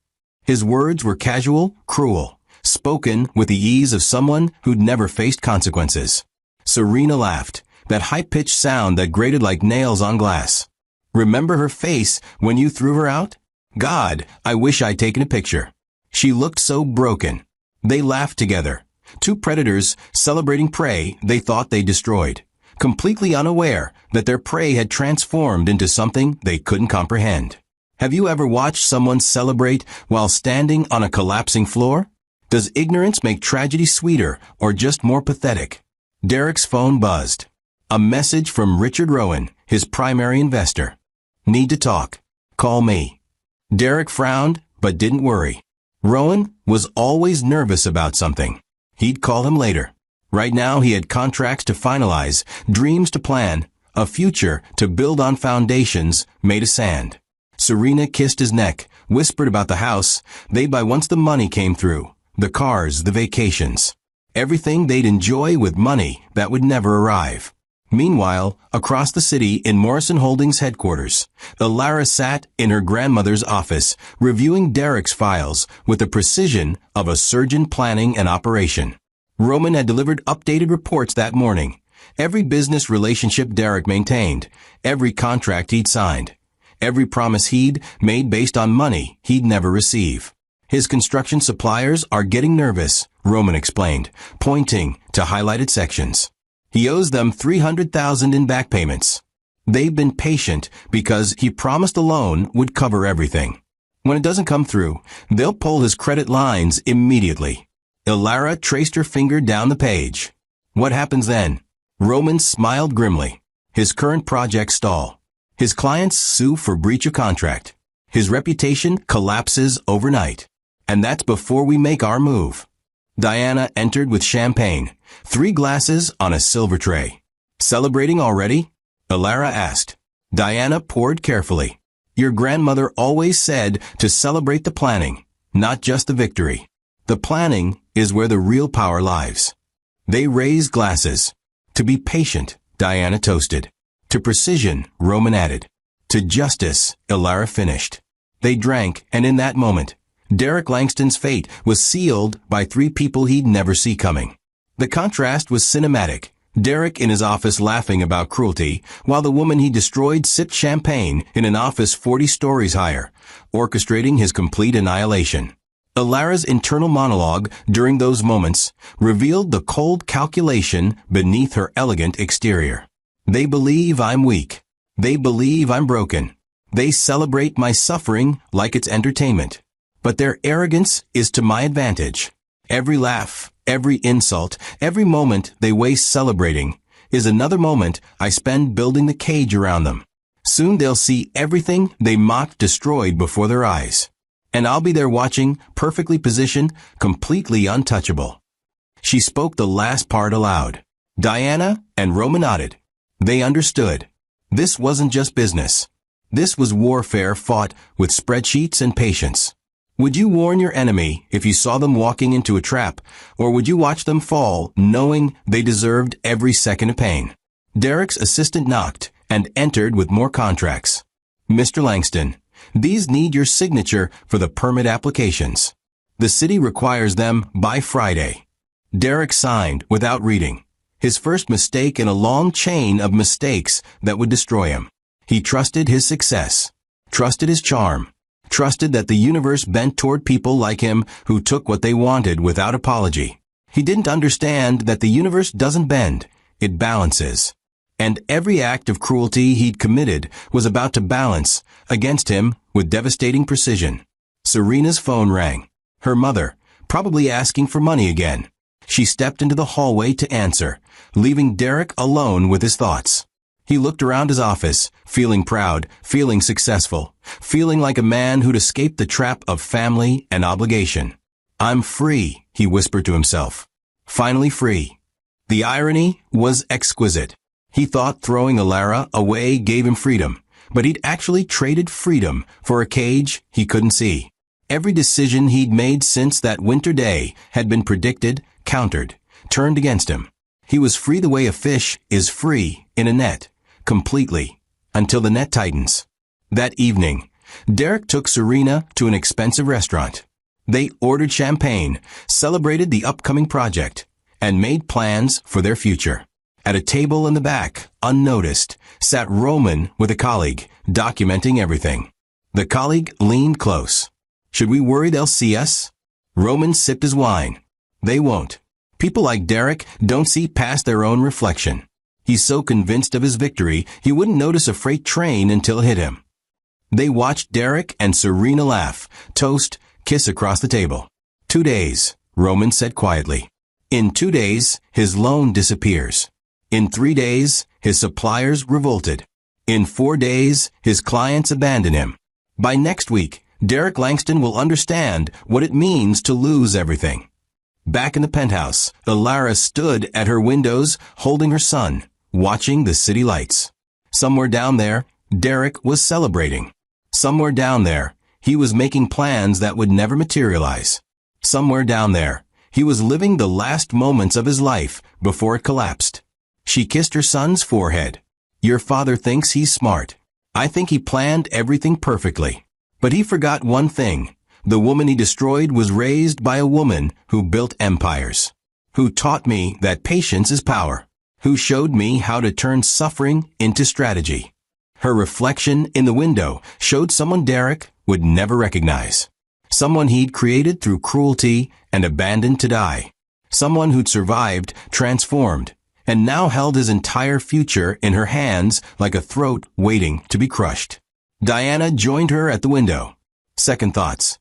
His words were casual, cruel, spoken with the ease of someone who'd never faced consequences. Serena laughed, that high-pitched sound that grated like nails on glass. "Remember her face when you threw her out? God, I wish I'd taken a picture. She looked so broken." They laughed together. Two predators celebrating prey they thought they destroyed. completely unaware that their prey had transformed into something they couldn't comprehend. Have you ever watched someone celebrate while standing on a collapsing floor? Does ignorance make tragedy sweeter or just more pathetic? Derek's phone buzzed. A message from Richard Rowan, his primary investor. Need to talk. Call me. Derek frowned, but didn't worry. Rowan was always nervous about something. He'd call him later. Right now he had contracts to finalize, dreams to plan, a future to build on foundations made of sand. Serena kissed his neck, whispered about the house they'd buy once the money came through, the cars, the vacations. Everything they'd enjoy with money that would never arrive. Meanwhile, across the city in Morrison Holdings headquarters, Ilara sat in her grandmother's office, reviewing Derek's files with the precision of a surgeon planning an operation. Roman had delivered updated reports that morning. Every business relationship Derek maintained, every contract he'd signed, every promise he'd made based on money he'd never receive. His construction suppliers are getting nervous, Roman explained, pointing to highlighted sections. He owes them $300,000 in back payments. They've been patient because he promised a loan would cover everything. When it doesn't come through, they'll pull his credit lines immediately. Ilara traced her finger down the page. What happens then? Roman smiled grimly. His current projects stall. His clients sue for breach of contract. His reputation collapses overnight. And that's before we make our move. Diana entered with champagne, 3 glasses on a silver tray. Celebrating already? Ilara asked. Diana poured carefully. Your grandmother always said to celebrate the planning, not just the victory. The planning is where the real power lies. They raised glasses. To be patient, Diana toasted. To precision, Roman added. To justice, Ilara finished. They drank, and in that moment, Derek Langston's fate was sealed by 3 people he'd never see coming. The contrast was cinematic. Derek in his office laughing about cruelty, while the woman he destroyed sipped champagne in an office 40 stories higher, orchestrating his complete annihilation. Ilara's internal monologue during those moments revealed the cold calculation beneath her elegant exterior. They believe I'm weak. They believe I'm broken. They celebrate my suffering like it's entertainment. But their arrogance is to my advantage. Every laugh, every insult, every moment they waste celebrating is another moment I spend building the cage around them. Soon they'll see everything they mocked destroyed before their eyes. And I'll be there watching, perfectly positioned, completely untouchable. She spoke the last part aloud. Diana and Roman nodded. They understood. This wasn't just business. This was warfare fought with spreadsheets and patience. Would you warn your enemy if you saw them walking into a trap, or would you watch them fall knowing they deserved every second of pain? Derek's assistant knocked and entered with more contracts. Mr. Langston, these need your signature for the permit applications. The city requires them by Friday. Derek signed without reading. His first mistake in a long chain of mistakes that would destroy him. He trusted his success, trusted his charm, trusted that the universe bent toward people like him who took what they wanted without apology. He didn't understand that the universe doesn't bend, it balances. And every act of cruelty he'd committed was about to balance against him with devastating precision. Serena's phone rang. Her mother, probably asking for money again. She stepped into the hallway to answer, leaving Derek alone with his thoughts. He looked around his office, feeling proud, feeling successful, feeling like a man who'd escaped the trap of family and obligation. I'm free, he whispered to himself. Finally free. The irony was exquisite. He thought throwing Ilara away gave him freedom, but he'd actually traded freedom for a cage he couldn't see. Every decision he'd made since that winter day had been predicted, countered, turned against him. He was free the way a fish is free in a net. Completely, until the net tightens. That evening, Derek took Serena to an expensive restaurant. They ordered champagne, celebrated the upcoming project, and made plans for their future. At a table in the back, unnoticed, sat Roman with a colleague, documenting everything. The colleague leaned close. Should we worry they'll see us? Roman sipped his wine. They won't. People like Derek don't see past their own reflection. He's so convinced of his victory, he wouldn't notice a freight train until it hit him. They watched Derek and Serena laugh, toast, kiss across the table. 2 days, Roman said quietly. In 2 days, his loan disappears. In 3 days, his suppliers revolted. In 4 days, his clients abandon him. By next week, Derek Langston will understand what it means to lose everything. Back in the penthouse, Ilara stood at her windows holding her son, watching the city lights. Somewhere down there, Derek was celebrating. Somewhere down there, he was making plans that would never materialize. Somewhere down there, he was living the last moments of his life before it collapsed. She kissed her son's forehead. Your father thinks he's smart. I think he planned everything perfectly. But he forgot one thing. The woman he destroyed was raised by a woman who built empires, who taught me that patience is power, who showed me how to turn suffering into strategy. Her reflection in the window showed someone Derek would never recognize. Someone he'd created through cruelty and abandoned to die. Someone who'd survived, transformed, and now held his entire future in her hands like a throat waiting to be crushed. Diana joined her at the window. Second thoughts.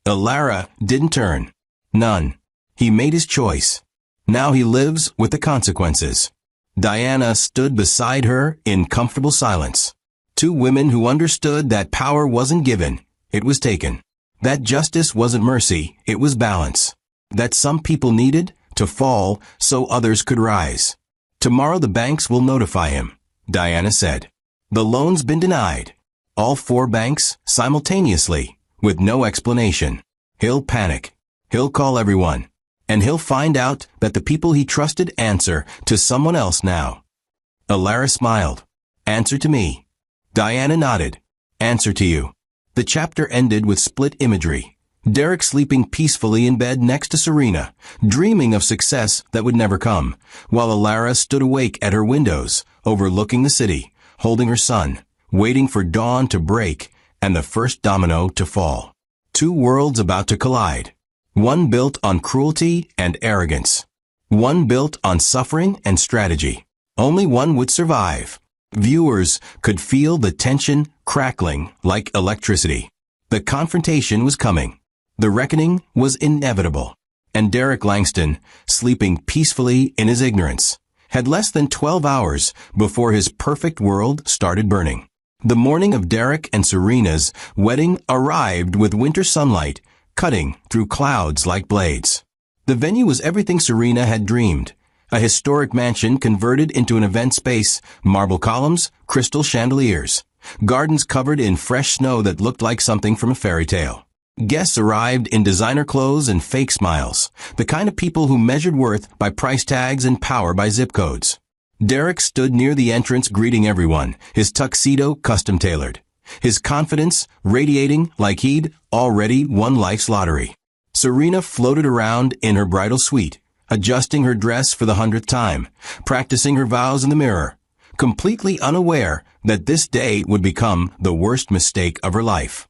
Ilara didn't turn. None. He made his choice. Now he lives with the consequences. Diana stood beside her in comfortable silence. 2 women who understood that power wasn't given, it was taken. That justice wasn't mercy, it was balance. That some people needed to fall so others could rise. Tomorrow the banks will notify him, Diana said. The loan's been denied. All 4 banks, simultaneously, with no explanation. He'll panic. He'll call everyone. And he'll find out that the people he trusted answer to someone else now. Ilara smiled. Answer to me. Diana nodded. Answer to you. The chapter ended with split imagery. Derek sleeping peacefully in bed next to Serena, dreaming of success that would never come, while Ilara stood awake at her windows, overlooking the city, holding her son, waiting for dawn to break and the first domino to fall. 2 worlds about to collide. One built on cruelty and arrogance. One built on suffering and strategy. Only one would survive. Viewers could feel the tension crackling like electricity. The confrontation was coming. The reckoning was inevitable. And Derek Langston, sleeping peacefully in his ignorance, had less than 12 hours before his perfect world started burning. The morning of Derek and Serena's wedding arrived with winter sunlight cutting through clouds like blades. The venue was everything Serena had dreamed. A historic mansion converted into an event space, marble columns, crystal chandeliers, gardens covered in fresh snow that looked like something from a fairy tale. Guests arrived in designer clothes and fake smiles, the kind of people who measured worth by price tags and power by zip codes. Derek stood near the entrance greeting everyone, his tuxedo custom-tailored, his confidence radiating like he'd already won life's lottery. Serena floated around in her bridal suite, adjusting her dress for the 100th time, practicing her vows in the mirror, completely unaware that this day would become the worst mistake of her life.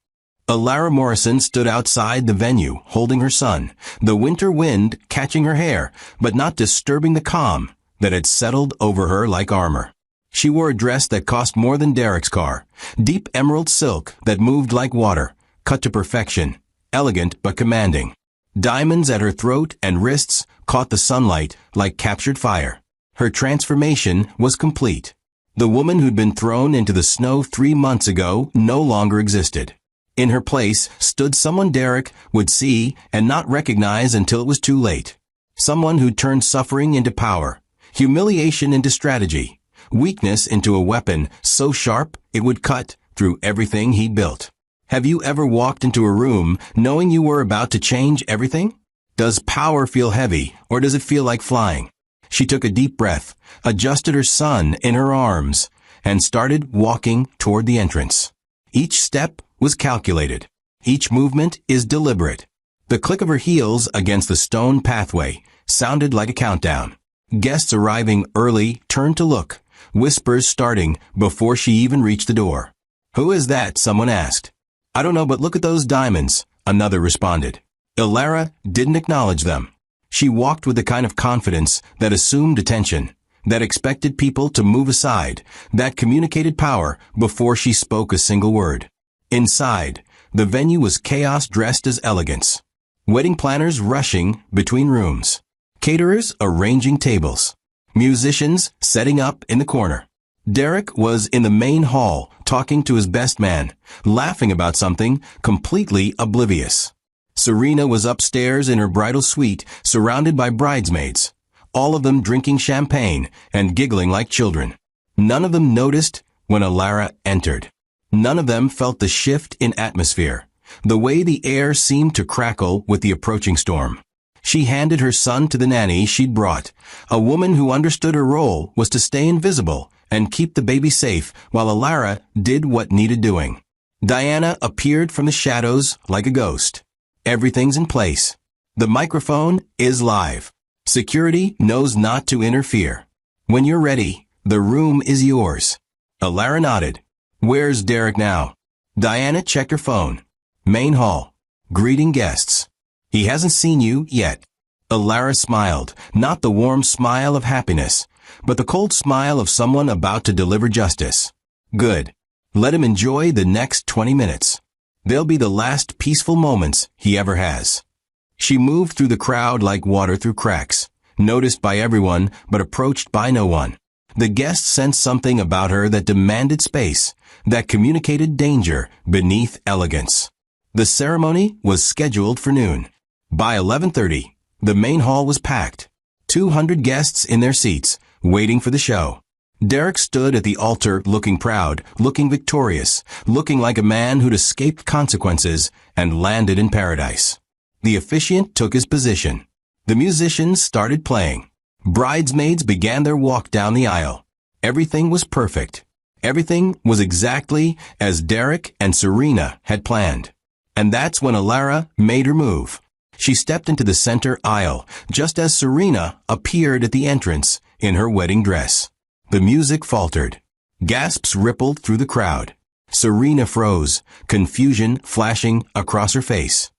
Ilara Morrison stood outside the venue, holding her son, the winter wind catching her hair, but not disturbing the calm that had settled over her like armor. She wore a dress that cost more than Derek's car, deep emerald silk that moved like water, cut to perfection, elegant but commanding. Diamonds at her throat and wrists caught the sunlight like captured fire. Her transformation was complete. The woman who'd been thrown into the snow 3 months ago no longer existed. In her place stood someone Derek would see and not recognize until it was too late. Someone who turned suffering into power, humiliation into strategy, weakness into a weapon so sharp it would cut through everything he'd built. Have you ever walked into a room knowing you were about to change everything? Does power feel heavy, or does it feel like flying? She took a deep breath, adjusted her son in her arms, and started walking toward the entrance. Each step was calculated. Each movement is deliberate. The click of her heels against the stone pathway sounded like a countdown. Guests arriving early turned to look, whispers starting before she even reached the door. "Who is that?" someone asked. "I don't know, but look at those diamonds," another responded. Ilara didn't acknowledge them. She walked with the kind of confidence that assumed attention, that expected people to move aside, that communicated power before she spoke a single word. Inside, the venue was chaos dressed as elegance. Wedding planners rushing between rooms. Caterers arranging tables. Musicians setting up in the corner. Derek was in the main hall talking to his best man, laughing about something, completely oblivious. Serena was upstairs in her bridal suite, surrounded by bridesmaids, all of them drinking champagne and giggling like children. None of them noticed when Alara entered. None of them felt the shift in atmosphere, the way the air seemed to crackle with the approaching storm. She handed her son to the nanny she'd brought. A woman who understood her role was to stay invisible and keep the baby safe while Alara did what needed doing. Diana appeared from the shadows like a ghost. Everything's in place. The microphone is live. Security knows not to interfere. When you're ready, the room is yours. Alara nodded. Where's Derek now? Diana checked her phone. Main hall. Greeting guests. He hasn't seen you yet. Alara smiled, not the warm smile of happiness, but the cold smile of someone about to deliver justice. Good. Let him enjoy the next 20 minutes. They'll be the last peaceful moments he ever has. She moved through the crowd like water through cracks, noticed by everyone but approached by no one. The guests sensed something about her that demanded space, that communicated danger beneath elegance. The ceremony was scheduled for noon. By 11:30, the main hall was packed. 200 guests in their seats, waiting for the show. Derek stood at the altar looking proud, looking victorious, looking like a man who'd escaped consequences and landed in paradise. The officiant took his position. The musicians started playing. Bridesmaids began their walk down the aisle. Everything was perfect. Everything was exactly as Derek and Serena had planned. And that's when Alara made her move. She stepped into the center aisle, just as Serena appeared at the entrance in her wedding dress. The music faltered. Gasps rippled through the crowd. Serena froze, confusion flashing across her face.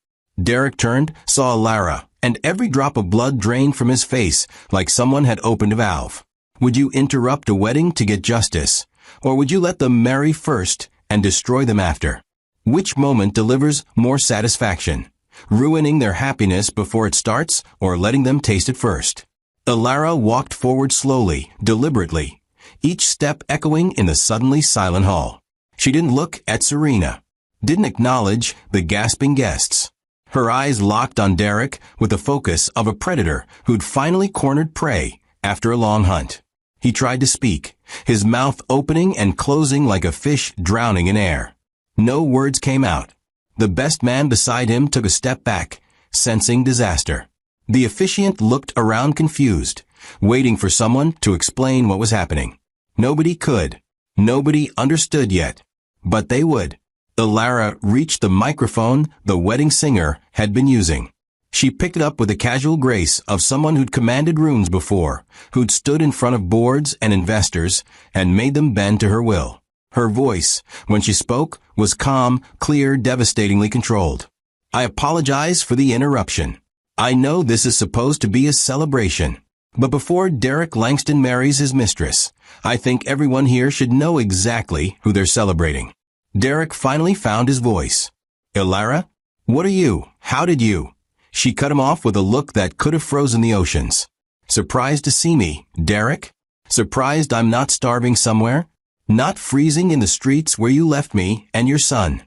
Derek turned, saw Alara, and every drop of blood drained from his face like someone had opened a valve. Would you interrupt a wedding to get justice, or would you let them marry first and destroy them after? Which moment delivers more satisfaction? Ruining their happiness before it starts, or letting them taste it first? Alara walked forward slowly, deliberately, each step echoing in the suddenly silent hall. She didn't look at Serena, didn't acknowledge the gasping guests. Her eyes locked on Derek with the focus of a predator who'd finally cornered prey after a long hunt. He tried to speak, his mouth opening and closing like a fish drowning in air. No words came out. The best man beside him took a step back, sensing disaster. The officiant looked around confused, waiting for someone to explain what was happening. Nobody could. Nobody understood yet. But they would. Alara reached the microphone the wedding singer had been using. She picked it up with the casual grace of someone who'd commanded rooms before, who'd stood in front of boards and investors and made them bend to her will. Her voice, when she spoke, was calm, clear, devastatingly controlled. I apologize for the interruption. I know this is supposed to be a celebration. But before Derek Langston marries his mistress, I think everyone here should know exactly who they're celebrating. Derek finally found his voice. Alara? What are you? How did you? She cut him off with a look that could have frozen the oceans. Surprised to see me, Derek? Surprised I'm not starving somewhere? Not freezing in the streets where you left me and your son?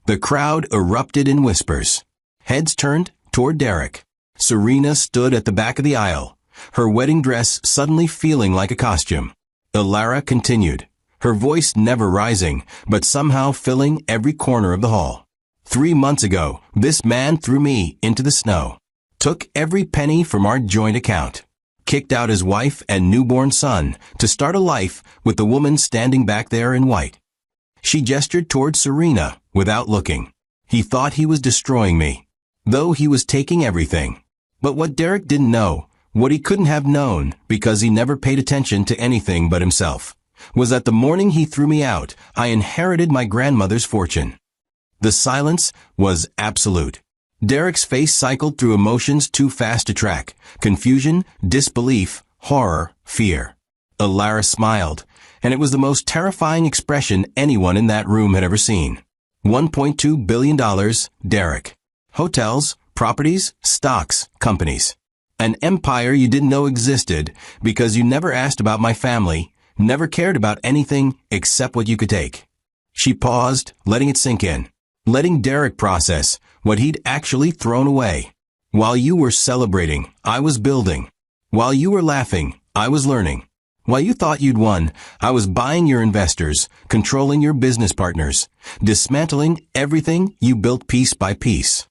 The crowd erupted in whispers. Heads turned toward Derek. Serena stood at the back of the aisle, her wedding dress suddenly feeling like a costume. Alara continued, her voice never rising, but somehow filling every corner of the hall. 3 months ago, this man threw me into the snow, took every penny from our joint account, kicked out his wife and newborn son to start a life with the woman standing back there in white. She gestured toward Serena without looking. He thought he was destroying me, though he was taking everything. But what Derek didn't know, what he couldn't have known because he never paid attention to anything but himself, was that the morning he threw me out, I inherited my grandmother's fortune. The silence was absolute. Derek's face cycled through emotions too fast to track: confusion, disbelief, horror, fear. Alara smiled, and it was the most terrifying expression anyone in that room had ever seen. $1.2 billion, Derek. Hotels, properties, stocks, companies. An empire you didn't know existed because you never asked about my family, never cared about anything except what you could take. She paused, letting it sink in, letting Derek process what he'd actually thrown away. While you were celebrating, I was building. While you were laughing, I was learning. While you thought you'd won, I was buying your investors, controlling your business partners, dismantling everything you built piece by piece.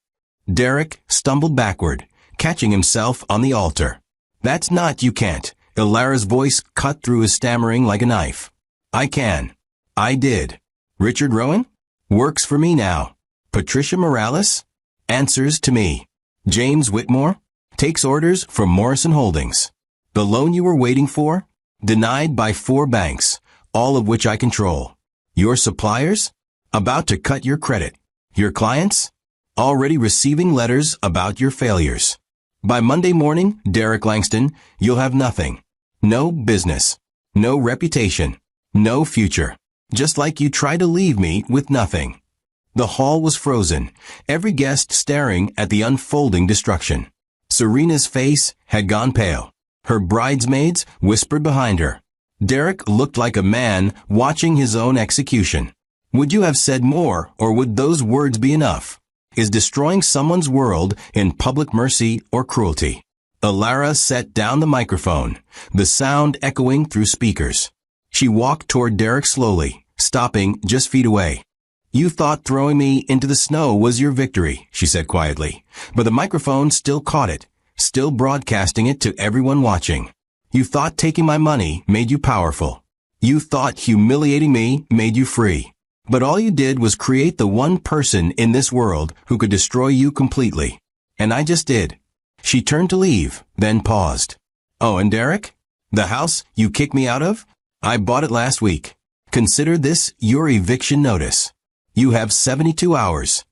Derek stumbled backward, catching himself on the altar. That's not you can't. Alara's voice cut through his stammering like a knife. I can. I did. Richard Rowan? Works for me now. Patricia Morales? Answers to me. James Whitmore? Takes orders from Morrison Holdings. The loan you were waiting for? Denied by 4 banks, all of which I control. Your suppliers? About to cut your credit. Your clients? Already receiving letters about your failures. By Monday morning, Derek Langston, you'll have nothing. No business. No reputation. No future. Just like you tried to leave me with nothing. The hall was frozen, every guest staring at the unfolding destruction. Serena's face had gone pale. Her bridesmaids whispered behind her. Derek looked like a man watching his own execution. Would you have said more, or would those words be enough? Is destroying someone's world in public mercy or cruelty? Alara set down the microphone, the sound echoing through speakers. She walked toward Derek slowly, stopping just feet away. You thought throwing me into the snow was your victory, she said quietly, but the microphone still caught it, still broadcasting it to everyone watching. You thought taking my money made you powerful. You thought humiliating me made you free. But all you did was create the one person in this world who could destroy you completely. And I just did. She turned to leave, then paused. Oh, and Derek? The house you kicked me out of? I bought it last week. Consider this your eviction notice. You have 72 hours.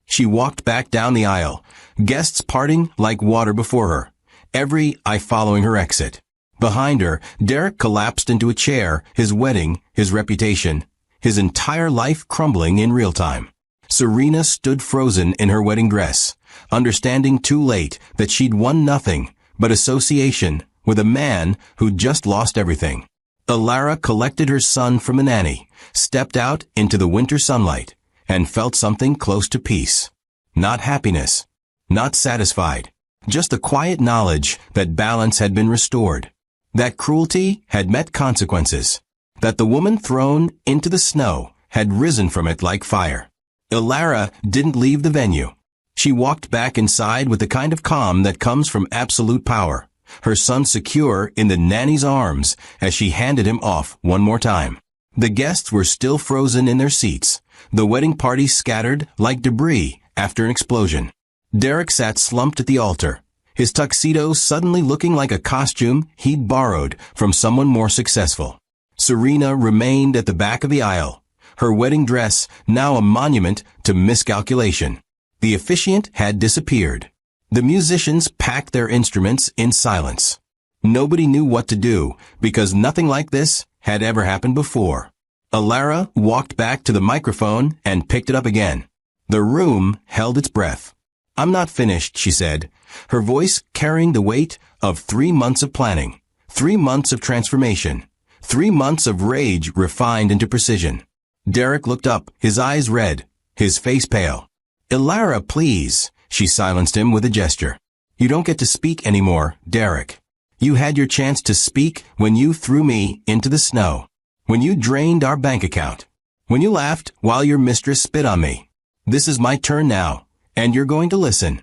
She walked back down the aisle, guests parting like water before her, every eye following her exit. Behind her, Derek collapsed into a chair, his wedding, his reputation, his entire life crumbling in real time. Serena stood frozen in her wedding dress, understanding too late that she'd won nothing but association with a man who'd just lost everything. Alara collected her son from a nanny, stepped out into the winter sunlight, and felt something close to peace. Not happiness, not satisfied, just the quiet knowledge that balance had been restored, that cruelty had met consequences, that the woman thrown into the snow had risen from it like fire. Alara didn't leave the venue. She walked back inside with the kind of calm that comes from absolute power, her son secure in the nanny's arms as she handed him off one more time. The guests were still frozen in their seats, the wedding party scattered like debris after an explosion. Derek sat slumped at the altar, his tuxedo suddenly looking like a costume he'd borrowed from someone more successful. Serena remained at the back of the aisle, her wedding dress now a monument to miscalculation. The officiant had disappeared. The musicians packed their instruments in silence. Nobody knew what to do because nothing like this had ever happened before. Alara walked back to the microphone and picked it up again. The room held its breath. I'm not finished, she said, her voice carrying the weight of 3 months of planning, 3 months of transformation, 3 months of rage refined into precision. Derek looked up, his eyes red, his face pale. Alara, please, she silenced him with a gesture. You don't get to speak anymore, Derek. You had your chance to speak when you threw me into the snow, when you drained our bank account, when you laughed while your mistress spit on me. This is my turn now, and you're going to listen.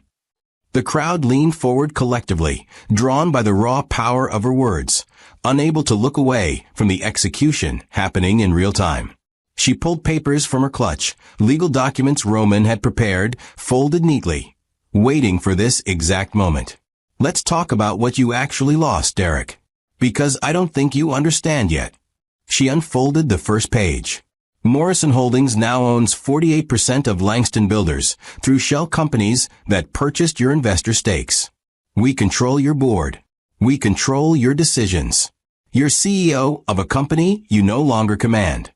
The crowd leaned forward collectively, drawn by the raw power of her words, unable to look away from the execution happening in real time. She pulled papers from her clutch, legal documents Roman had prepared, folded neatly, waiting for this exact moment. Let's talk about what you actually lost, Derek, because I don't think you understand yet. She unfolded the first page. Morrison Holdings now owns 48% of Langston Builders through shell companies that purchased your investor stakes. We control your board. We control your decisions. You're CEO of a company you no longer command.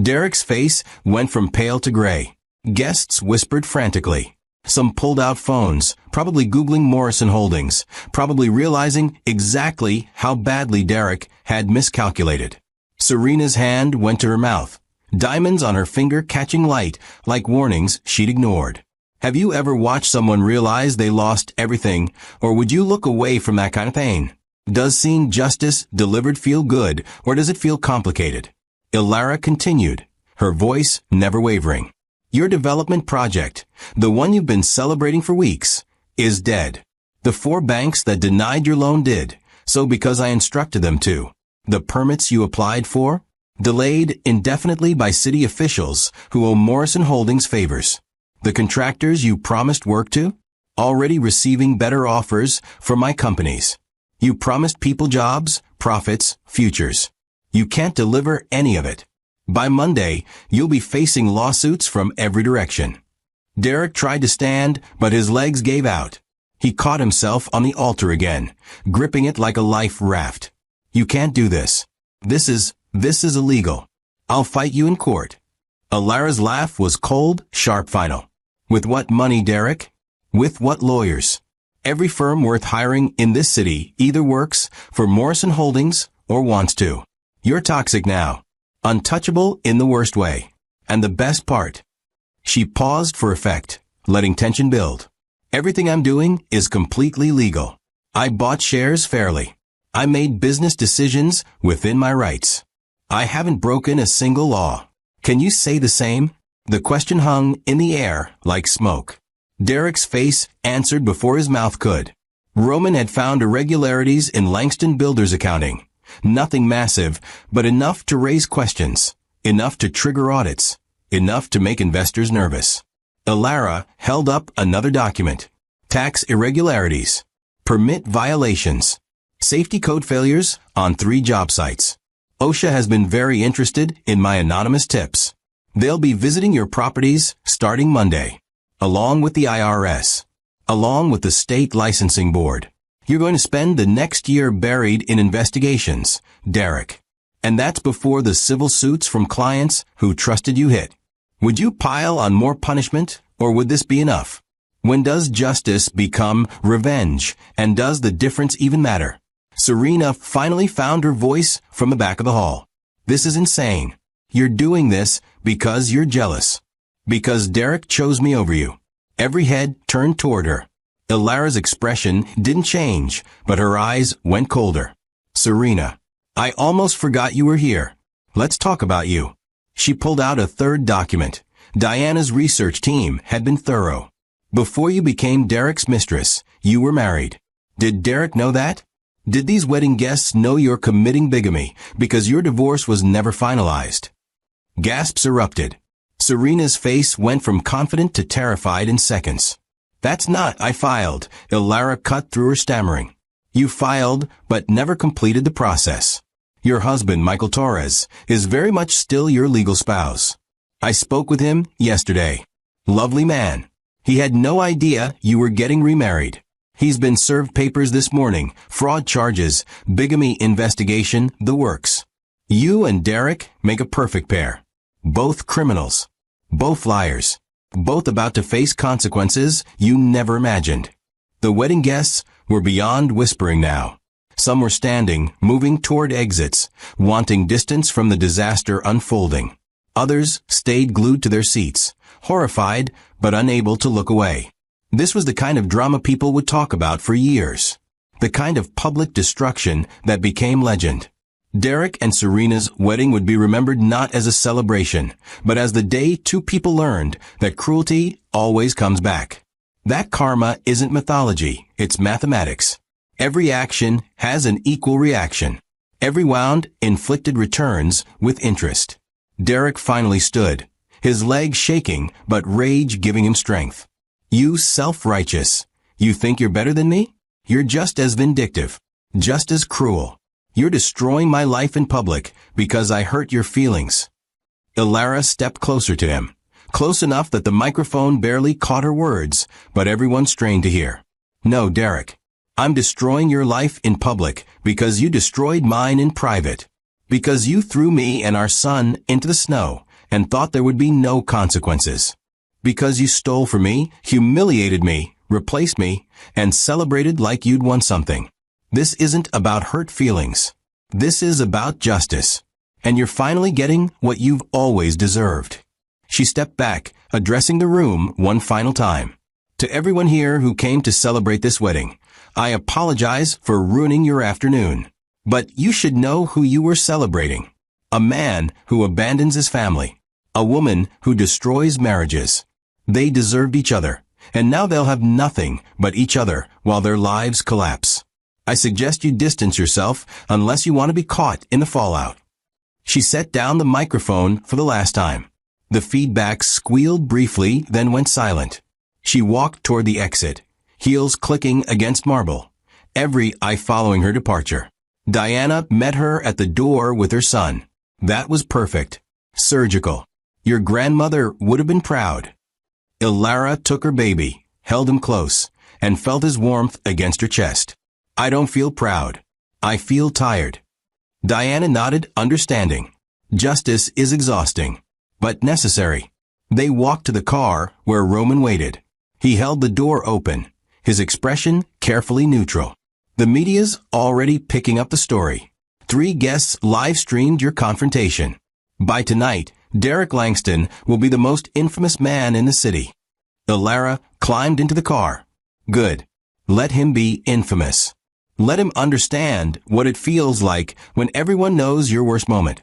Derek's face went from pale to gray. Guests whispered frantically. Some pulled out phones, probably Googling Morrison Holdings, probably realizing exactly how badly Derek had miscalculated. Serena's hand went to her mouth, diamonds on her finger catching light like warnings she'd ignored. Have you ever watched someone realize they lost everything, or would you look away from that kind of pain? Does seeing justice delivered feel good, or does it feel complicated? Ilara continued, her voice never wavering. Your development project, the one you've been celebrating for weeks, is dead. The 4 banks that denied your loan did, so because I instructed them to. The permits you applied for, delayed indefinitely by city officials who owe Morrison Holdings favors. The contractors you promised work to, already receiving better offers from my companies. You promised people jobs, profits, futures. You can't deliver any of it. By Monday, you'll be facing lawsuits from every direction. Derek tried to stand, but his legs gave out. He caught himself on the altar again, gripping it like a life raft. You can't do this. This is illegal. I'll fight you in court. Ilara's laugh was cold, sharp, final. With what money, Derek? With what lawyers? Every firm worth hiring in this city either works for Morrison Holdings or wants to. You're toxic now. Untouchable in the worst way. And the best part. She paused for effect, letting tension build. Everything I'm doing is completely legal. I bought shares fairly. I made business decisions within my rights. I haven't broken a single law. Can you say the same? The question hung in the air like smoke. Derek's face answered before his mouth could. Roman had found irregularities in Langston Builders accounting. Nothing massive, but enough to raise questions, enough to trigger audits, enough to make investors nervous. Ilara held up another document. Tax irregularities, permit violations, safety code failures on 3 job sites. OSHA has been very interested in my anonymous tips. They'll be visiting your properties starting Monday, along with the IRS, along with the state licensing board. You're going to spend the next year buried in investigations, Derek. And that's before the civil suits from clients who trusted you hit. Would you pile on more punishment, or would this be enough? When does justice become revenge, and does the difference even matter? Serena finally found her voice from the back of the hall. This is insane. You're doing this because you're jealous. Because Derek chose me over you. Every head turned toward her. Ilara's expression didn't change, but her eyes went colder. Serena, I almost forgot you were here. Let's talk about you. She pulled out a 3rd document. Diana's research team had been thorough. Before you became Derek's mistress, you were married. Did Derek know that? Did these wedding guests know you're committing bigamy because your divorce was never finalized? Gasps erupted. Serena's face went from confident to terrified in seconds. That's not, I filed. Ilara cut through her stammering. You filed, but never completed the process. Your husband, Michael Torres, is very much still your legal spouse. I spoke with him yesterday. Lovely man. He had no idea you were getting remarried. He's been served papers this morning, fraud charges, bigamy investigation, the works. You and Derek make a perfect pair. Both criminals. Both liars. Both about to face consequences you never imagined. The wedding guests were beyond whispering now. Some were standing, moving toward exits, wanting distance from the disaster unfolding. Others stayed glued to their seats, horrified but unable to look away. This was the kind of drama people would talk about for years. The kind of public destruction that became legend. Derek and Serena's wedding would be remembered not as a celebration, but as the day 2 people learned that cruelty always comes back. That karma isn't mythology, it's mathematics. Every action has an equal reaction. Every wound inflicted returns with interest. Derek finally stood, his legs shaking, but rage giving him strength. You self-righteous. You think you're better than me? You're just as vindictive, just as cruel. You're destroying my life in public because I hurt your feelings. Ilara stepped closer to him, close enough that the microphone barely caught her words, but everyone strained to hear. No, Derek. I'm destroying your life in public because you destroyed mine in private. Because you threw me and our son into the snow and thought there would be no consequences. Because you stole from me, humiliated me, replaced me, and celebrated like you'd won something. This isn't about hurt feelings. This is about justice. And you're finally getting what you've always deserved. She stepped back, addressing the room one final time. To everyone here who came to celebrate this wedding, I apologize for ruining your afternoon. But you should know who you were celebrating. A man who abandons his family. A woman who destroys marriages. They deserved each other, and now they'll have nothing but each other while their lives collapse. I suggest you distance yourself unless you want to be caught in the fallout. She set down the microphone for the last time. The feedback squealed briefly, then went silent. She walked toward the exit, heels clicking against marble, every eye following her departure. Diana met her at the door with her son. That was perfect. Surgical. Your grandmother would have been proud. Ilara took her baby, held him close, and felt his warmth against her chest. I don't feel proud. I feel tired. Diana nodded, understanding. Justice is exhausting, but necessary. They walked to the car where Roman waited. He held the door open, his expression carefully neutral. The media's already picking up the story. 3 guests live-streamed your confrontation. By tonight, Derek Langston will be the most infamous man in the city. Ilara climbed into the car. Good. Let him be infamous. Let him understand what it feels like when everyone knows your worst moment.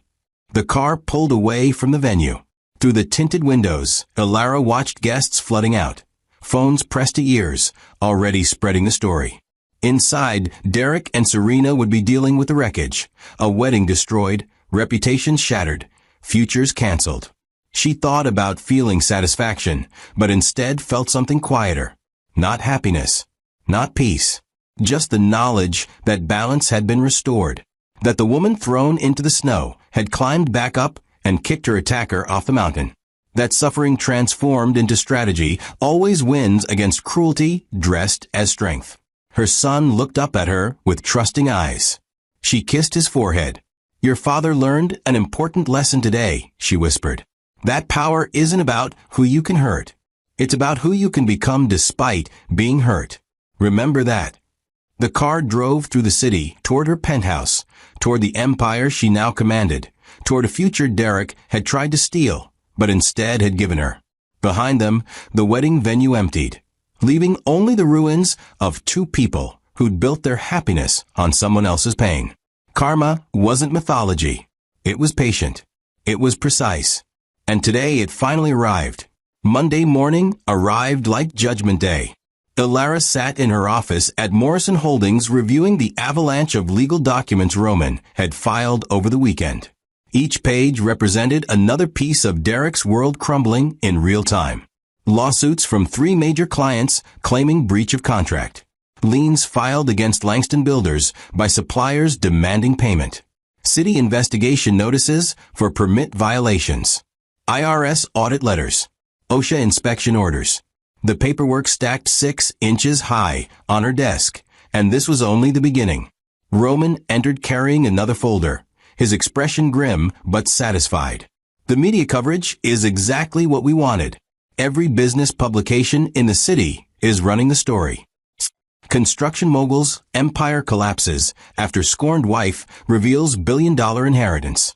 The car pulled away from the venue. Through the tinted windows, Ilara watched guests flooding out. Phones pressed to ears, already spreading the story. Inside, Derek and Serena would be dealing with the wreckage. A wedding destroyed, reputation shattered, futures canceled. She thought about feeling satisfaction, but instead felt something quieter. Not happiness, not peace. Just the knowledge that balance had been restored. That the woman thrown into the snow had climbed back up and kicked her attacker off the mountain. That suffering transformed into strategy always wins against cruelty dressed as strength. Her son looked up at her with trusting eyes. She kissed his forehead. Your father learned an important lesson today, she whispered. That power isn't about who you can hurt. It's about who you can become despite being hurt. Remember that. The car drove through the city toward her penthouse, toward the empire she now commanded, toward a future Derek had tried to steal, but instead had given her. Behind them, the wedding venue emptied, leaving only the ruins of 2 people who'd built their happiness on someone else's pain. Karma wasn't mythology. It was patient. It was precise. And today it finally arrived. Monday morning arrived like Judgment Day. Ilara sat in her office at Morrison Holdings reviewing the avalanche of legal documents Roman had filed over the weekend. Each page represented another piece of Derek's world crumbling in real time. Lawsuits from 3 major clients claiming breach of contract. Liens filed against Langston Builders by suppliers demanding payment. City investigation notices for permit violations. IRS audit letters. OSHA inspection orders. The paperwork stacked 6 inches high on her desk, and this was only the beginning. Roman entered carrying another folder, his expression grim but satisfied. The media coverage is exactly what we wanted. Every business publication in the city is running the story. Construction mogul's empire collapses after scorned wife reveals billion-dollar inheritance.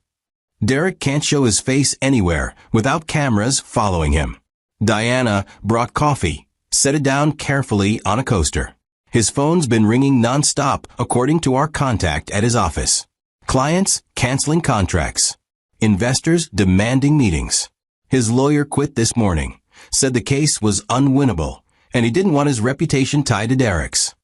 Derek can't show his face anywhere without cameras following him. Diana brought coffee, set it down carefully on a coaster. His phone's been ringing non-stop according to our contact at his office. Clients canceling contracts. Investors demanding meetings. His lawyer quit this morning, said the case was unwinnable, and he didn't want his reputation tied to Derek's.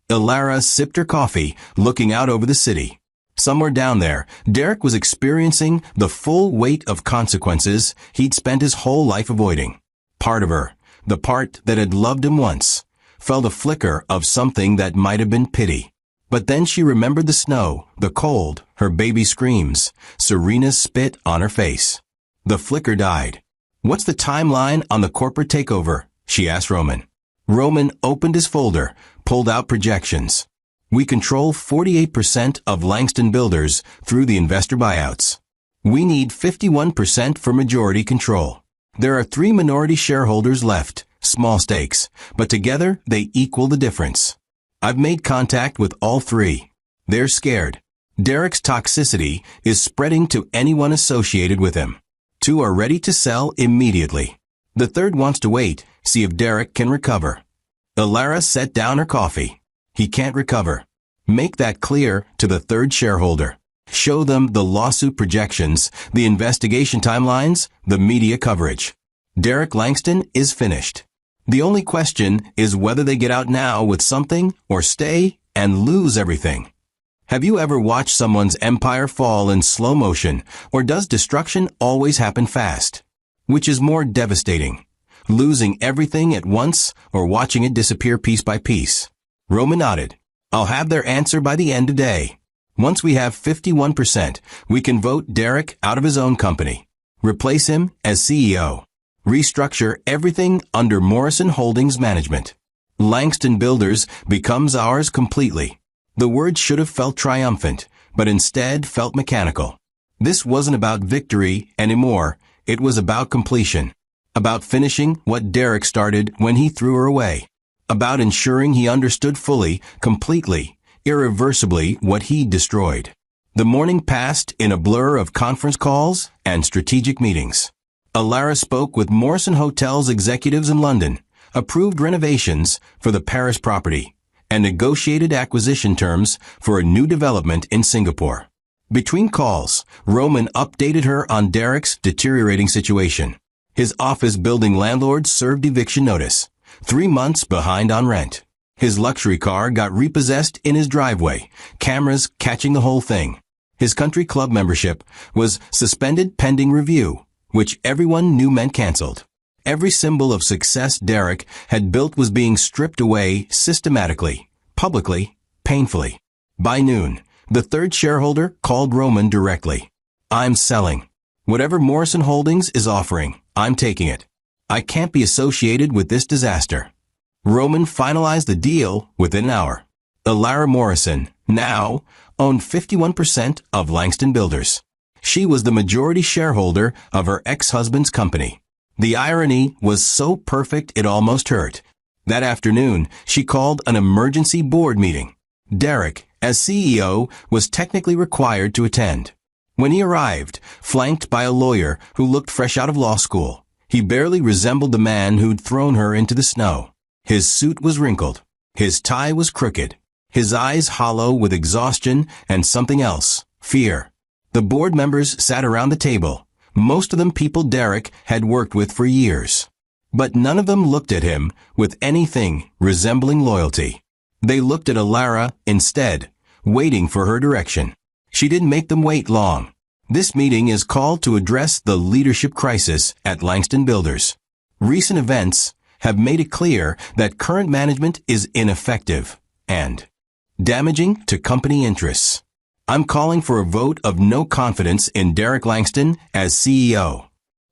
Ilara sipped her coffee, looking out over the city. Somewhere down there, Derek was experiencing the full weight of consequences he'd spent his whole life avoiding. Part of her, the part that had loved him once, felt a flicker of something that might have been pity. But then she remembered the snow, the cold, her baby screams, Serena's spit on her face. The flicker died. What's the timeline on the corporate takeover? She asked Roman. Roman opened his folder, pulled out projections. We control 48% of Langston Builders through the investor buyouts. We need 51% for majority control. There are 3 minority shareholders left, small stakes, but together they equal the difference. I've made contact with all 3. They're scared. Derek's toxicity is spreading to anyone associated with him. 2 are ready to sell immediately. The 3rd wants to wait, see if Derek can recover. Alara set down her coffee. He can't recover. Make that clear to the 3rd shareholder. Show them the lawsuit projections, the investigation timelines, the media coverage. Derek Langston is finished. The only question is whether they get out now with something or stay and lose everything. Have you ever watched someone's empire fall in slow motion, or does destruction always happen fast? Which is more devastating, losing everything at once or watching it disappear piece by piece? Roman nodded. I'll have their answer by the end of day. Once we have 51%, we can vote Derek out of his own company, replace him as CEO, restructure everything under Morrison Holdings management. Langston Builders becomes ours completely. The words should have felt triumphant, but instead felt mechanical. This wasn't about victory anymore. It was about completion. About finishing what Derek started when he threw her away. About ensuring he understood fully, completely, irreversibly what he destroyed. The morning passed in a blur of conference calls and strategic meetings. Alara spoke with Morrison Hotels executives in London, approved renovations for the Paris property, and negotiated acquisition terms for a new development in Singapore. Between calls, Roman updated her on Derek's deteriorating situation. His office building landlord served eviction notice, 3 months behind on rent. His luxury car got repossessed in his driveway, cameras catching the whole thing. His country club membership was suspended pending review, which everyone knew meant canceled. Every symbol of success Derek had built was being stripped away systematically, publicly, painfully. By noon, the 3rd shareholder called Roman directly. I'm selling. Whatever Morrison Holdings is offering, I'm taking it. I can't be associated with this disaster. Roman finalized the deal within an hour. Alara Morrison, now, owned 51% of Langston Builders. She was the majority shareholder of her ex-husband's company. The irony was so perfect it almost hurt. That afternoon, she called an emergency board meeting. Derek, as CEO, was technically required to attend. When he arrived, flanked by a lawyer who looked fresh out of law school, he barely resembled the man who'd thrown her into the snow. His suit was wrinkled. His tie was crooked. His eyes hollow with exhaustion and something else, fear. The board members sat around the table, most of them people Derek had worked with for years. But none of them looked at him with anything resembling loyalty. They looked at Alara instead, waiting for her direction. She didn't make them wait long. This meeting is called to address the leadership crisis at Langston Builders. Recent events have made it clear that current management is ineffective and damaging to company interests. I'm calling for a vote of no confidence in Derek Langston as CEO.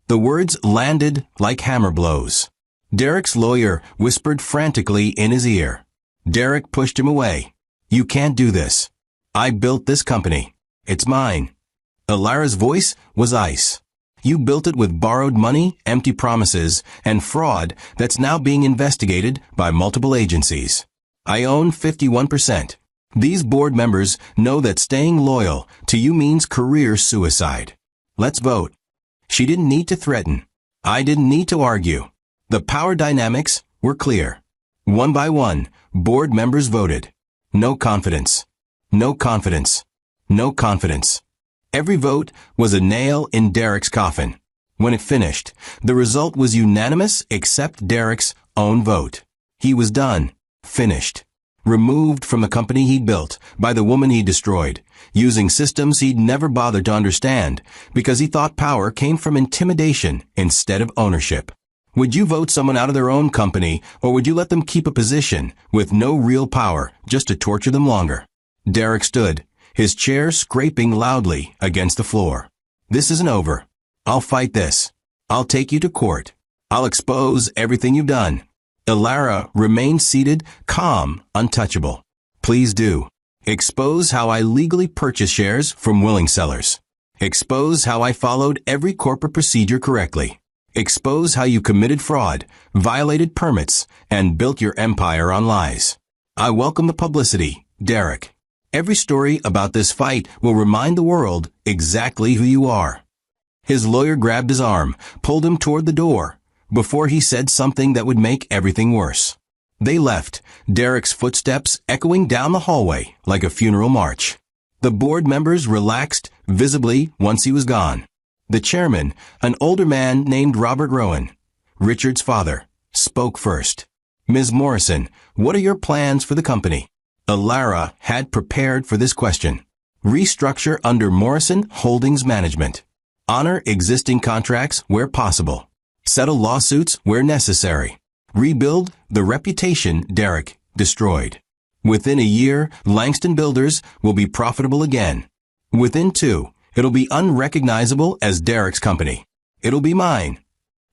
The words landed like hammer blows. Derek's lawyer whispered frantically in his ear. Derek pushed him away. You can't do this. I built this company. It's mine. Alara's voice was ice. You built it with borrowed money, empty promises, and fraud that's now being investigated by multiple agencies. I own 51%. These board members know that staying loyal to you means career suicide. Let's vote. She didn't need to threaten. I didn't need to argue. The power dynamics were clear. One by one, board members voted. No confidence. No confidence. No confidence. Every vote was a nail in Derek's coffin. When it finished, the result was unanimous except Derek's own vote. He was done. Finished. Removed from the company he'd built by the woman he destroyed, using systems he'd never bothered to understand because he thought power came from intimidation instead of ownership. Would you vote someone out of their own company, or would you let them keep a position with no real power just to torture them longer? Derek stood, his chair scraping loudly against the floor. This isn't over. I'll fight this. I'll take you to court. I'll expose everything you've done. Elara remained seated, calm, untouchable. Please do. Expose how I legally purchased shares from willing sellers. Expose how I followed every corporate procedure correctly. Expose how you committed fraud, violated permits, and built your empire on lies. I welcome the publicity, Derek. Every story about this fight will remind the world exactly who you are. His lawyer grabbed his arm, pulled him toward the door, before he said something that would make everything worse. They left, Derek's footsteps echoing down the hallway like a funeral march. The board members relaxed visibly once he was gone. The chairman, an older man named Robert Rowan, Richard's father, spoke first. Ms. Morrison, what are your plans for the company? Elara had prepared for this question. Restructure under Morrison Holdings Management. Honor existing contracts where possible. Settle lawsuits where necessary. Rebuild the reputation Derek destroyed. Within a year, Langston Builders will be profitable again. Within 2, it'll be unrecognizable as Derek's company. It'll be mine.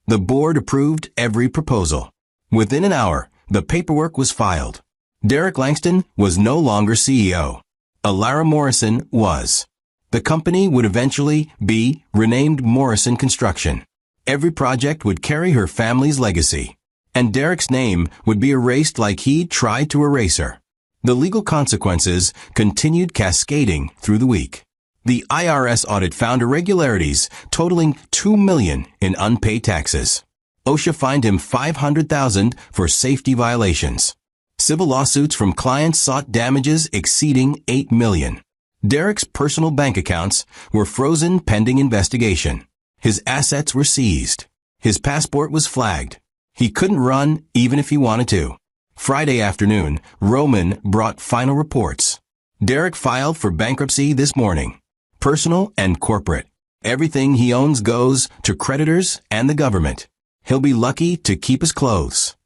The board approved every proposal. Within an hour, the paperwork was filed. Derek Langston was no longer CEO. Elara Morrison was. The company would eventually be renamed Morrison Construction. Every project would carry her family's legacy, and Derek's name would be erased like he'd tried to erase her. The legal consequences continued cascading through the week. The IRS audit found irregularities totaling $2 million in unpaid taxes. OSHA fined him $500,000 for safety violations. Civil lawsuits from clients sought damages exceeding $8 million. Derek's personal bank accounts were frozen pending investigation. His assets were seized. His passport was flagged. He couldn't run even if he wanted to. Friday afternoon, Roman brought final reports. Derek filed for bankruptcy this morning. Personal and corporate. Everything he owns goes to creditors and the government. He'll be lucky to keep his clothes.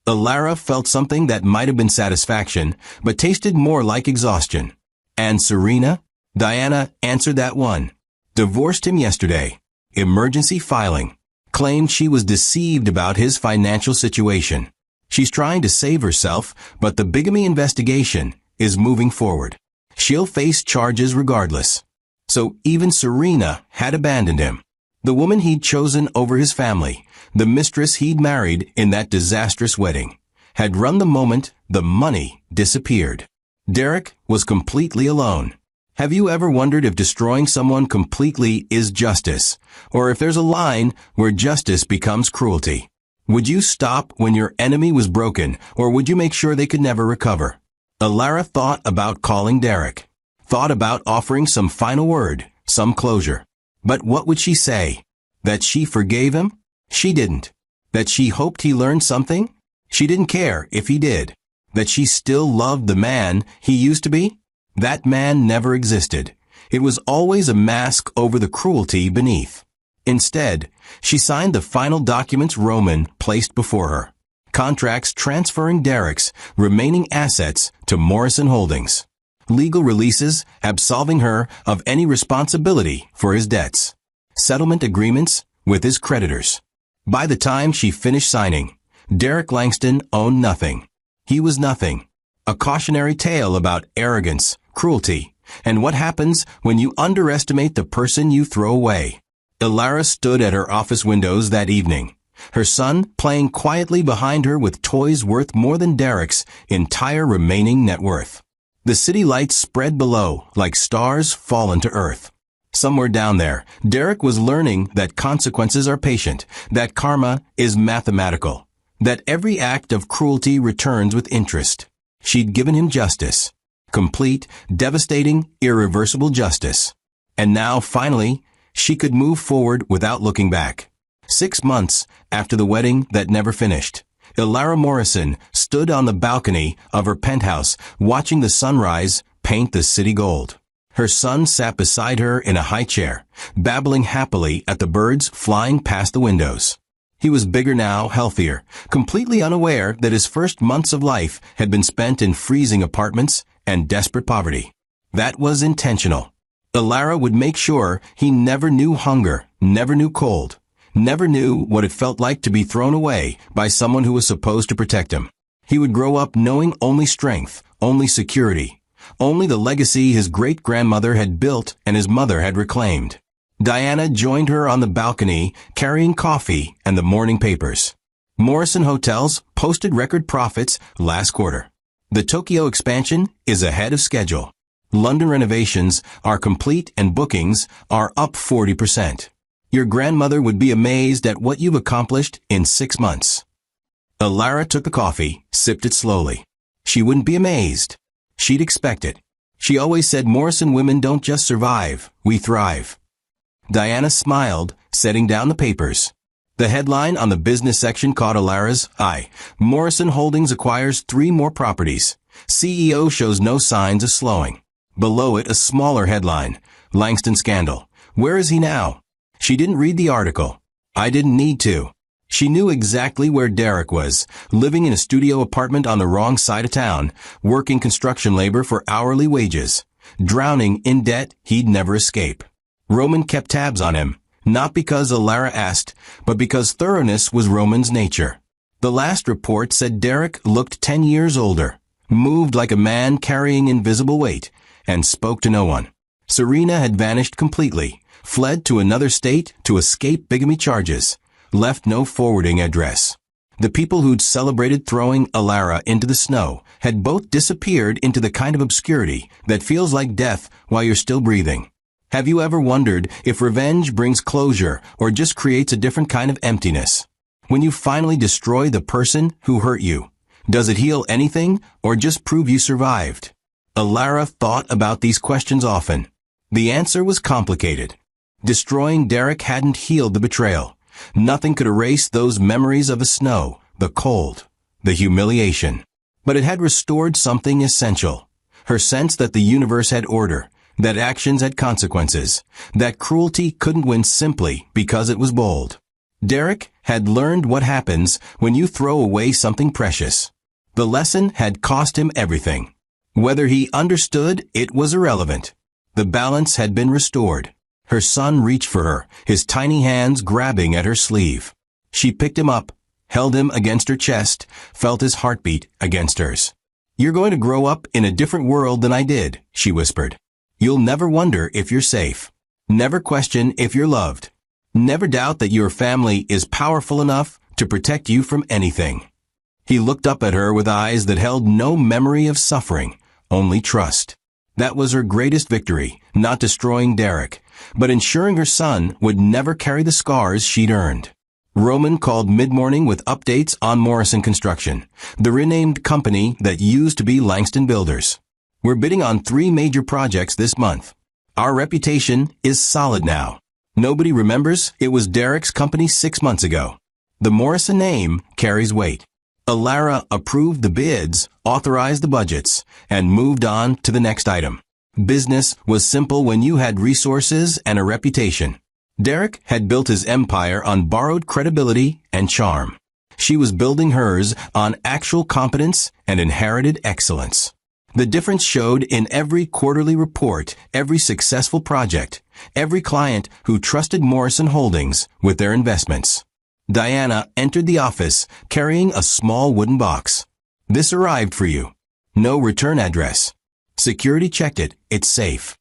Elara felt something that might have been satisfaction, but tasted more like exhaustion. And Serena? Diana answered that one. Divorced him yesterday. Emergency filing. Claimed she was deceived about his financial situation. She's trying to save herself, but the bigamy investigation is moving forward. She'll face charges regardless. So even Serena had abandoned him. The woman he'd chosen over his family, the mistress he'd married in that disastrous wedding, had run the moment the money disappeared. Derek was completely alone. Have you ever wondered if destroying someone completely is justice, or if there's a line where justice becomes cruelty? Would you stop when your enemy was broken, or would you make sure they could never recover? Elara thought about calling Derek, thought about offering some final word, some closure. But what would she say? That she forgave him? She didn't. That she hoped he learned something? She didn't care if he did. That she still loved the man he used to be? That man never existed. It was always a mask over the cruelty beneath. Instead, she signed the final documents Roman placed before her. Contracts transferring Derek's remaining assets to Morrison Holdings. Legal releases absolving her of any responsibility for his debts. Settlement agreements with his creditors. By the time she finished signing, Derek Langston owned nothing. He was nothing. A cautionary tale about arrogance, cruelty, and what happens when you underestimate the person you throw away. Elara stood at her office windows that evening, her son playing quietly behind her with toys worth more than Derek's entire remaining net worth. The city lights spread below like stars fallen to earth. Somewhere down there, Derek was learning that consequences are patient, that karma is mathematical, that every act of cruelty returns with interest. She'd given him justice. Complete, devastating, irreversible justice. And now, finally, she could move forward without looking back. 6 months after the wedding that never finished, Elara Morrison stood on the balcony of her penthouse watching the sunrise paint the city gold. Her son sat beside her in a high chair, babbling happily at the birds flying past the windows. He was bigger now, healthier, completely unaware that his first months of life had been spent in freezing apartments and desperate poverty. That was intentional. Elara would make sure he never knew hunger, never knew cold, never knew what it felt like to be thrown away by someone who was supposed to protect him. He would grow up knowing only strength, only security, only the legacy his great-grandmother had built and his mother had reclaimed. Diana joined her on the balcony, carrying coffee and the morning papers. Morrison Hotels posted record profits last quarter. The Tokyo expansion is ahead of schedule. London renovations are complete and bookings are up 40%. Your grandmother would be amazed at what you've accomplished in 6 months. Alara took the coffee, sipped it slowly. She wouldn't be amazed. She'd expect it. She always said Morrison women don't just survive, we thrive. Diana smiled, setting down the papers. The headline on the business section caught Alara's eye. Morrison Holdings acquires 3 more properties. CEO shows no signs of slowing. Below it, a smaller headline. Langston scandal. Where is he now? She didn't read the article. I didn't need to. She knew exactly where Derek was, living in a studio apartment on the wrong side of town, working construction labor for hourly wages, drowning in debt he'd never escape. Roman kept tabs on him, not because Alara asked, but because thoroughness was Roman's nature. The last report said Derek looked 10 years older, moved like a man carrying invisible weight, and spoke to no one. Serena had vanished completely, fled to another state to escape bigamy charges, left no forwarding address. The people who'd celebrated throwing Alara into the snow had both disappeared into the kind of obscurity that feels like death while you're still breathing. Have you ever wondered if revenge brings closure or just creates a different kind of emptiness? When you finally destroy the person who hurt you, does it heal anything or just prove you survived? Alara thought about these questions often. The answer was complicated. Destroying Derek hadn't healed the betrayal. Nothing could erase those memories of the snow, the cold, the humiliation. But it had restored something essential. Her sense that the universe had order, that actions had consequences, that cruelty couldn't win simply because it was bold. Derek had learned what happens when you throw away something precious. The lesson had cost him everything. Whether he understood, it was irrelevant. The balance had been restored. Her son reached for her, his tiny hands grabbing at her sleeve. She picked him up, held him against her chest, felt his heartbeat against hers. "You're going to grow up in a different world than I did," she whispered. "You'll never wonder if you're safe. Never question if you're loved. Never doubt that your family is powerful enough to protect you from anything." He looked up at her with eyes that held no memory of suffering, only trust. That was her greatest victory, not destroying Derek, but ensuring her son would never carry the scars she'd earned. Roman called mid-morning with updates on Morrison Construction, the renamed company that used to be Langston Builders. "We're bidding on 3 major projects this month. Our reputation is solid now. Nobody remembers it was Derek's company 6 months ago. The Morrison name carries weight." Alara approved the bids, authorized the budgets, and moved on to the next item. Business was simple when you had resources and a reputation. Derek had built his empire on borrowed credibility and charm. She was building hers on actual competence and inherited excellence. The difference showed in every quarterly report, every successful project, every client who trusted Morrison Holdings with their investments. Diana entered the office carrying a small wooden box. "This arrived for you. No return address. Security checked it. It's safe."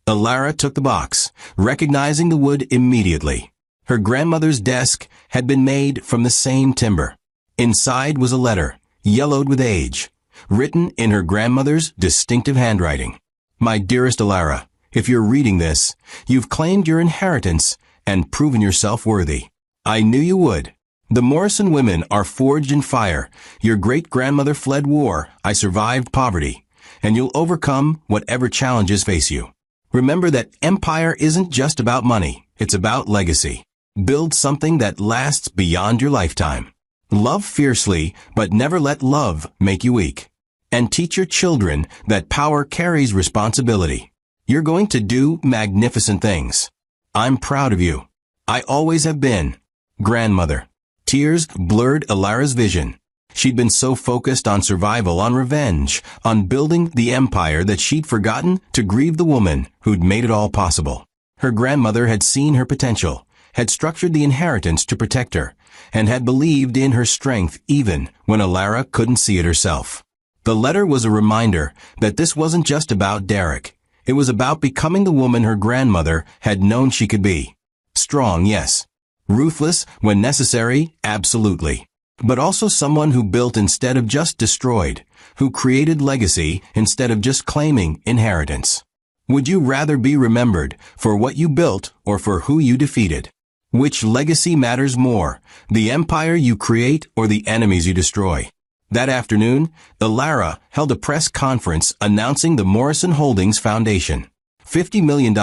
Alara took the box, recognizing the wood immediately. Her grandmother's desk had been made from the same timber. Inside was a letter, yellowed with age, written in her grandmother's distinctive handwriting. "My dearest Alara, if you're reading this, you've claimed your inheritance and proven yourself worthy. I knew you would. The Morrison women are forged in fire. Your great-grandmother fled war. I survived poverty. And you'll overcome whatever challenges face you. Remember that empire isn't just about money. It's about legacy. Build something that lasts beyond your lifetime. Love fiercely, but never let love make you weak. And teach your children that power carries responsibility. You're going to do magnificent things. I'm proud of you. I always have been. Grandmother." Tears blurred Alara's vision. She'd been so focused on survival, on revenge, on building the empire that she'd forgotten to grieve the woman who'd made it all possible. Her grandmother had seen her potential, had structured the inheritance to protect her, and had believed in her strength even when Alara couldn't see it herself. The letter was a reminder that this wasn't just about Derek. It was about becoming the woman her grandmother had known she could be. Strong, yes. Ruthless when necessary, absolutely. But also someone who built instead of just destroyed, who created legacy instead of just claiming inheritance. Would you rather be remembered for what you built or for who you defeated? Which legacy matters more, the empire you create or the enemies you destroy? That afternoon, Alara held a press conference announcing the Morrison Holdings Foundation. $50 million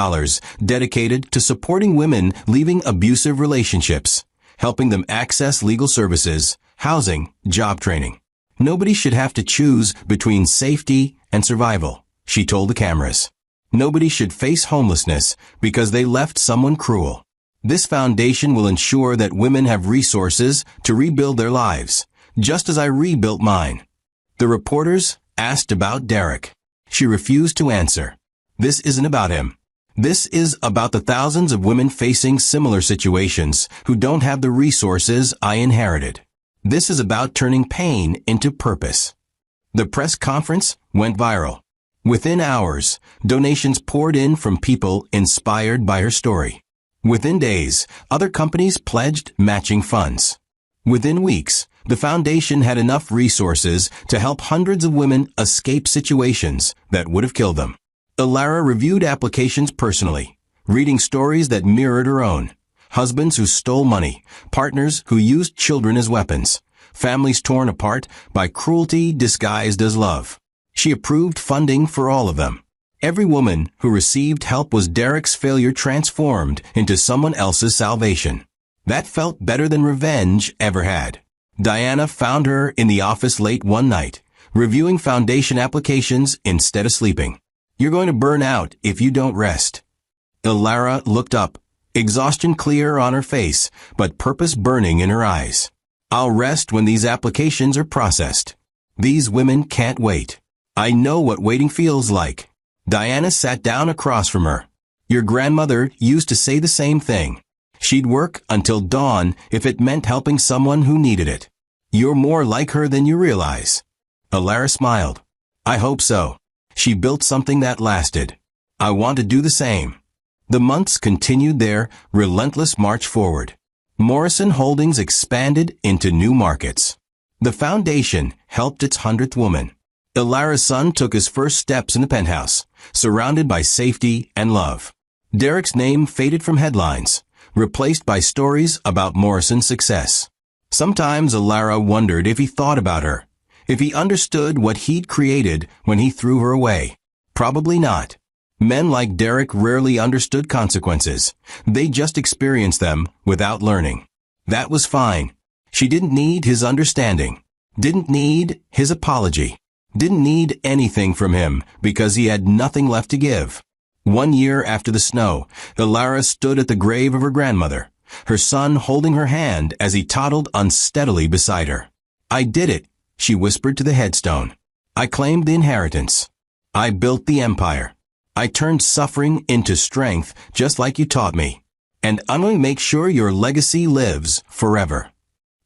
dedicated to supporting women leaving abusive relationships, helping them access legal services, housing, job training. Nobody should have to choose between safety and survival, she told the cameras. Nobody should face homelessness because they left someone cruel. This foundation will ensure that women have resources to rebuild their lives, just as I rebuilt mine. The reporters asked about Derek. She refused to answer. This isn't about him. This is about the thousands of women facing similar situations who don't have the resources I inherited. This is about turning pain into purpose. The press conference went viral. Within hours, donations poured in from people inspired by her story. Within days, other companies pledged matching funds. Within weeks, the foundation had enough resources to help hundreds of women escape situations that would have killed them. Alara reviewed applications personally, reading stories that mirrored her own. Husbands who stole money, partners who used children as weapons, families torn apart by cruelty disguised as love. She approved funding for all of them. Every woman who received help was Derek's failure transformed into someone else's salvation. That felt better than revenge ever had. Diana found her in the office late one night, reviewing foundation applications instead of sleeping. You're going to burn out if you don't rest. Alara looked up, exhaustion clear on her face, but purpose burning in her eyes. I'll rest when these applications are processed. These women can't wait. I know what waiting feels like. Diana sat down across from her. Your grandmother used to say the same thing. She'd work until dawn if it meant helping someone who needed it. You're more like her than you realize. Alara smiled. I hope so. She built something that lasted. I want to do the same. The months continued their relentless march forward. Morrison Holdings expanded into new markets. The foundation helped its 100th woman. Alara's son took his first steps in the penthouse, surrounded by safety and love. Derek's name faded from headlines, replaced by stories about Morrison's success. Sometimes Alara wondered if he thought about her, if he understood what he'd created when he threw her away. Probably not. Men like Derek rarely understood consequences. They just experienced them without learning. That was fine. She didn't need his understanding, didn't need his apology, didn't need anything from him because he had nothing left to give. 1 year after the snow, Alara stood at the grave of her grandmother, her son holding her hand as he toddled unsteadily beside her. I did it, she whispered to the headstone. I claimed the inheritance. I built the empire. I turned suffering into strength just like you taught me. And I'm going to make sure your legacy lives forever.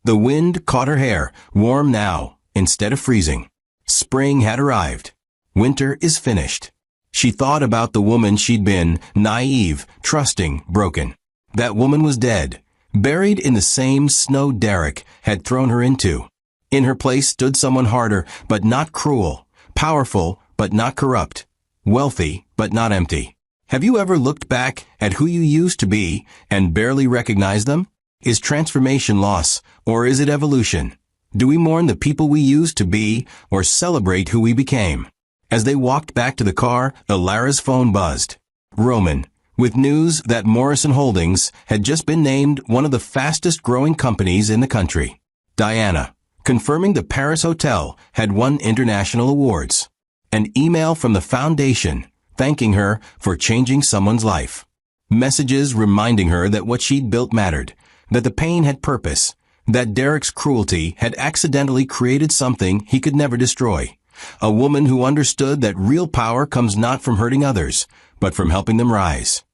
The wind caught her hair, warm now, instead of freezing. Spring had arrived. Winter is finished. She thought about the woman she'd been, naive, trusting, broken. That woman was dead, buried in the same snow Derek had thrown her into. In her place stood someone harder, but not cruel, powerful, but not corrupt, wealthy, but not empty. Have you ever looked back at who you used to be and barely recognized them? Is transformation loss, or is it evolution? Do we mourn the people we used to be, or celebrate who we became? As they walked back to the car, Alara's phone buzzed. Roman, with news that Morrison Holdings had just been named one of the fastest growing companies in the country. Diana, confirming the Paris hotel had won international awards. An email from the foundation thanking her for changing someone's life. Messages reminding her that what she'd built mattered, that the pain had purpose, that Derek's cruelty had accidentally created something he could never destroy. A woman who understood that real power comes not from hurting others, but from helping them rise.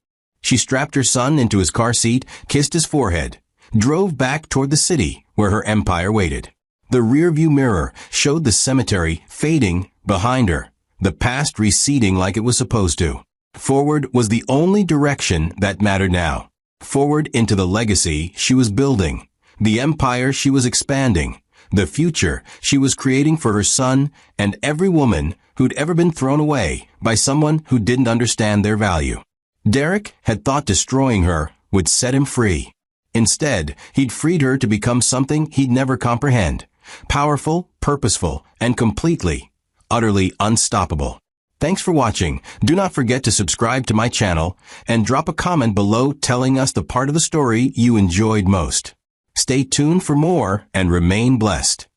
She strapped her son into his car seat, kissed his forehead, drove back toward the city where her empire waited. The rearview mirror showed the cemetery fading behind her, the past receding like it was supposed to. Forward was the only direction that mattered now. Forward into the legacy she was building, the empire she was expanding, the future she was creating for her son and every woman who'd ever been thrown away by someone who didn't understand their value. Derek had thought destroying her would set him free. Instead, he'd freed her to become something he'd never comprehend. Powerful, purposeful, and completely, utterly unstoppable. Thanks for watching. Do not forget to subscribe to my channel and drop a comment below telling us the part of the story you enjoyed most. Stay tuned for more and remain blessed.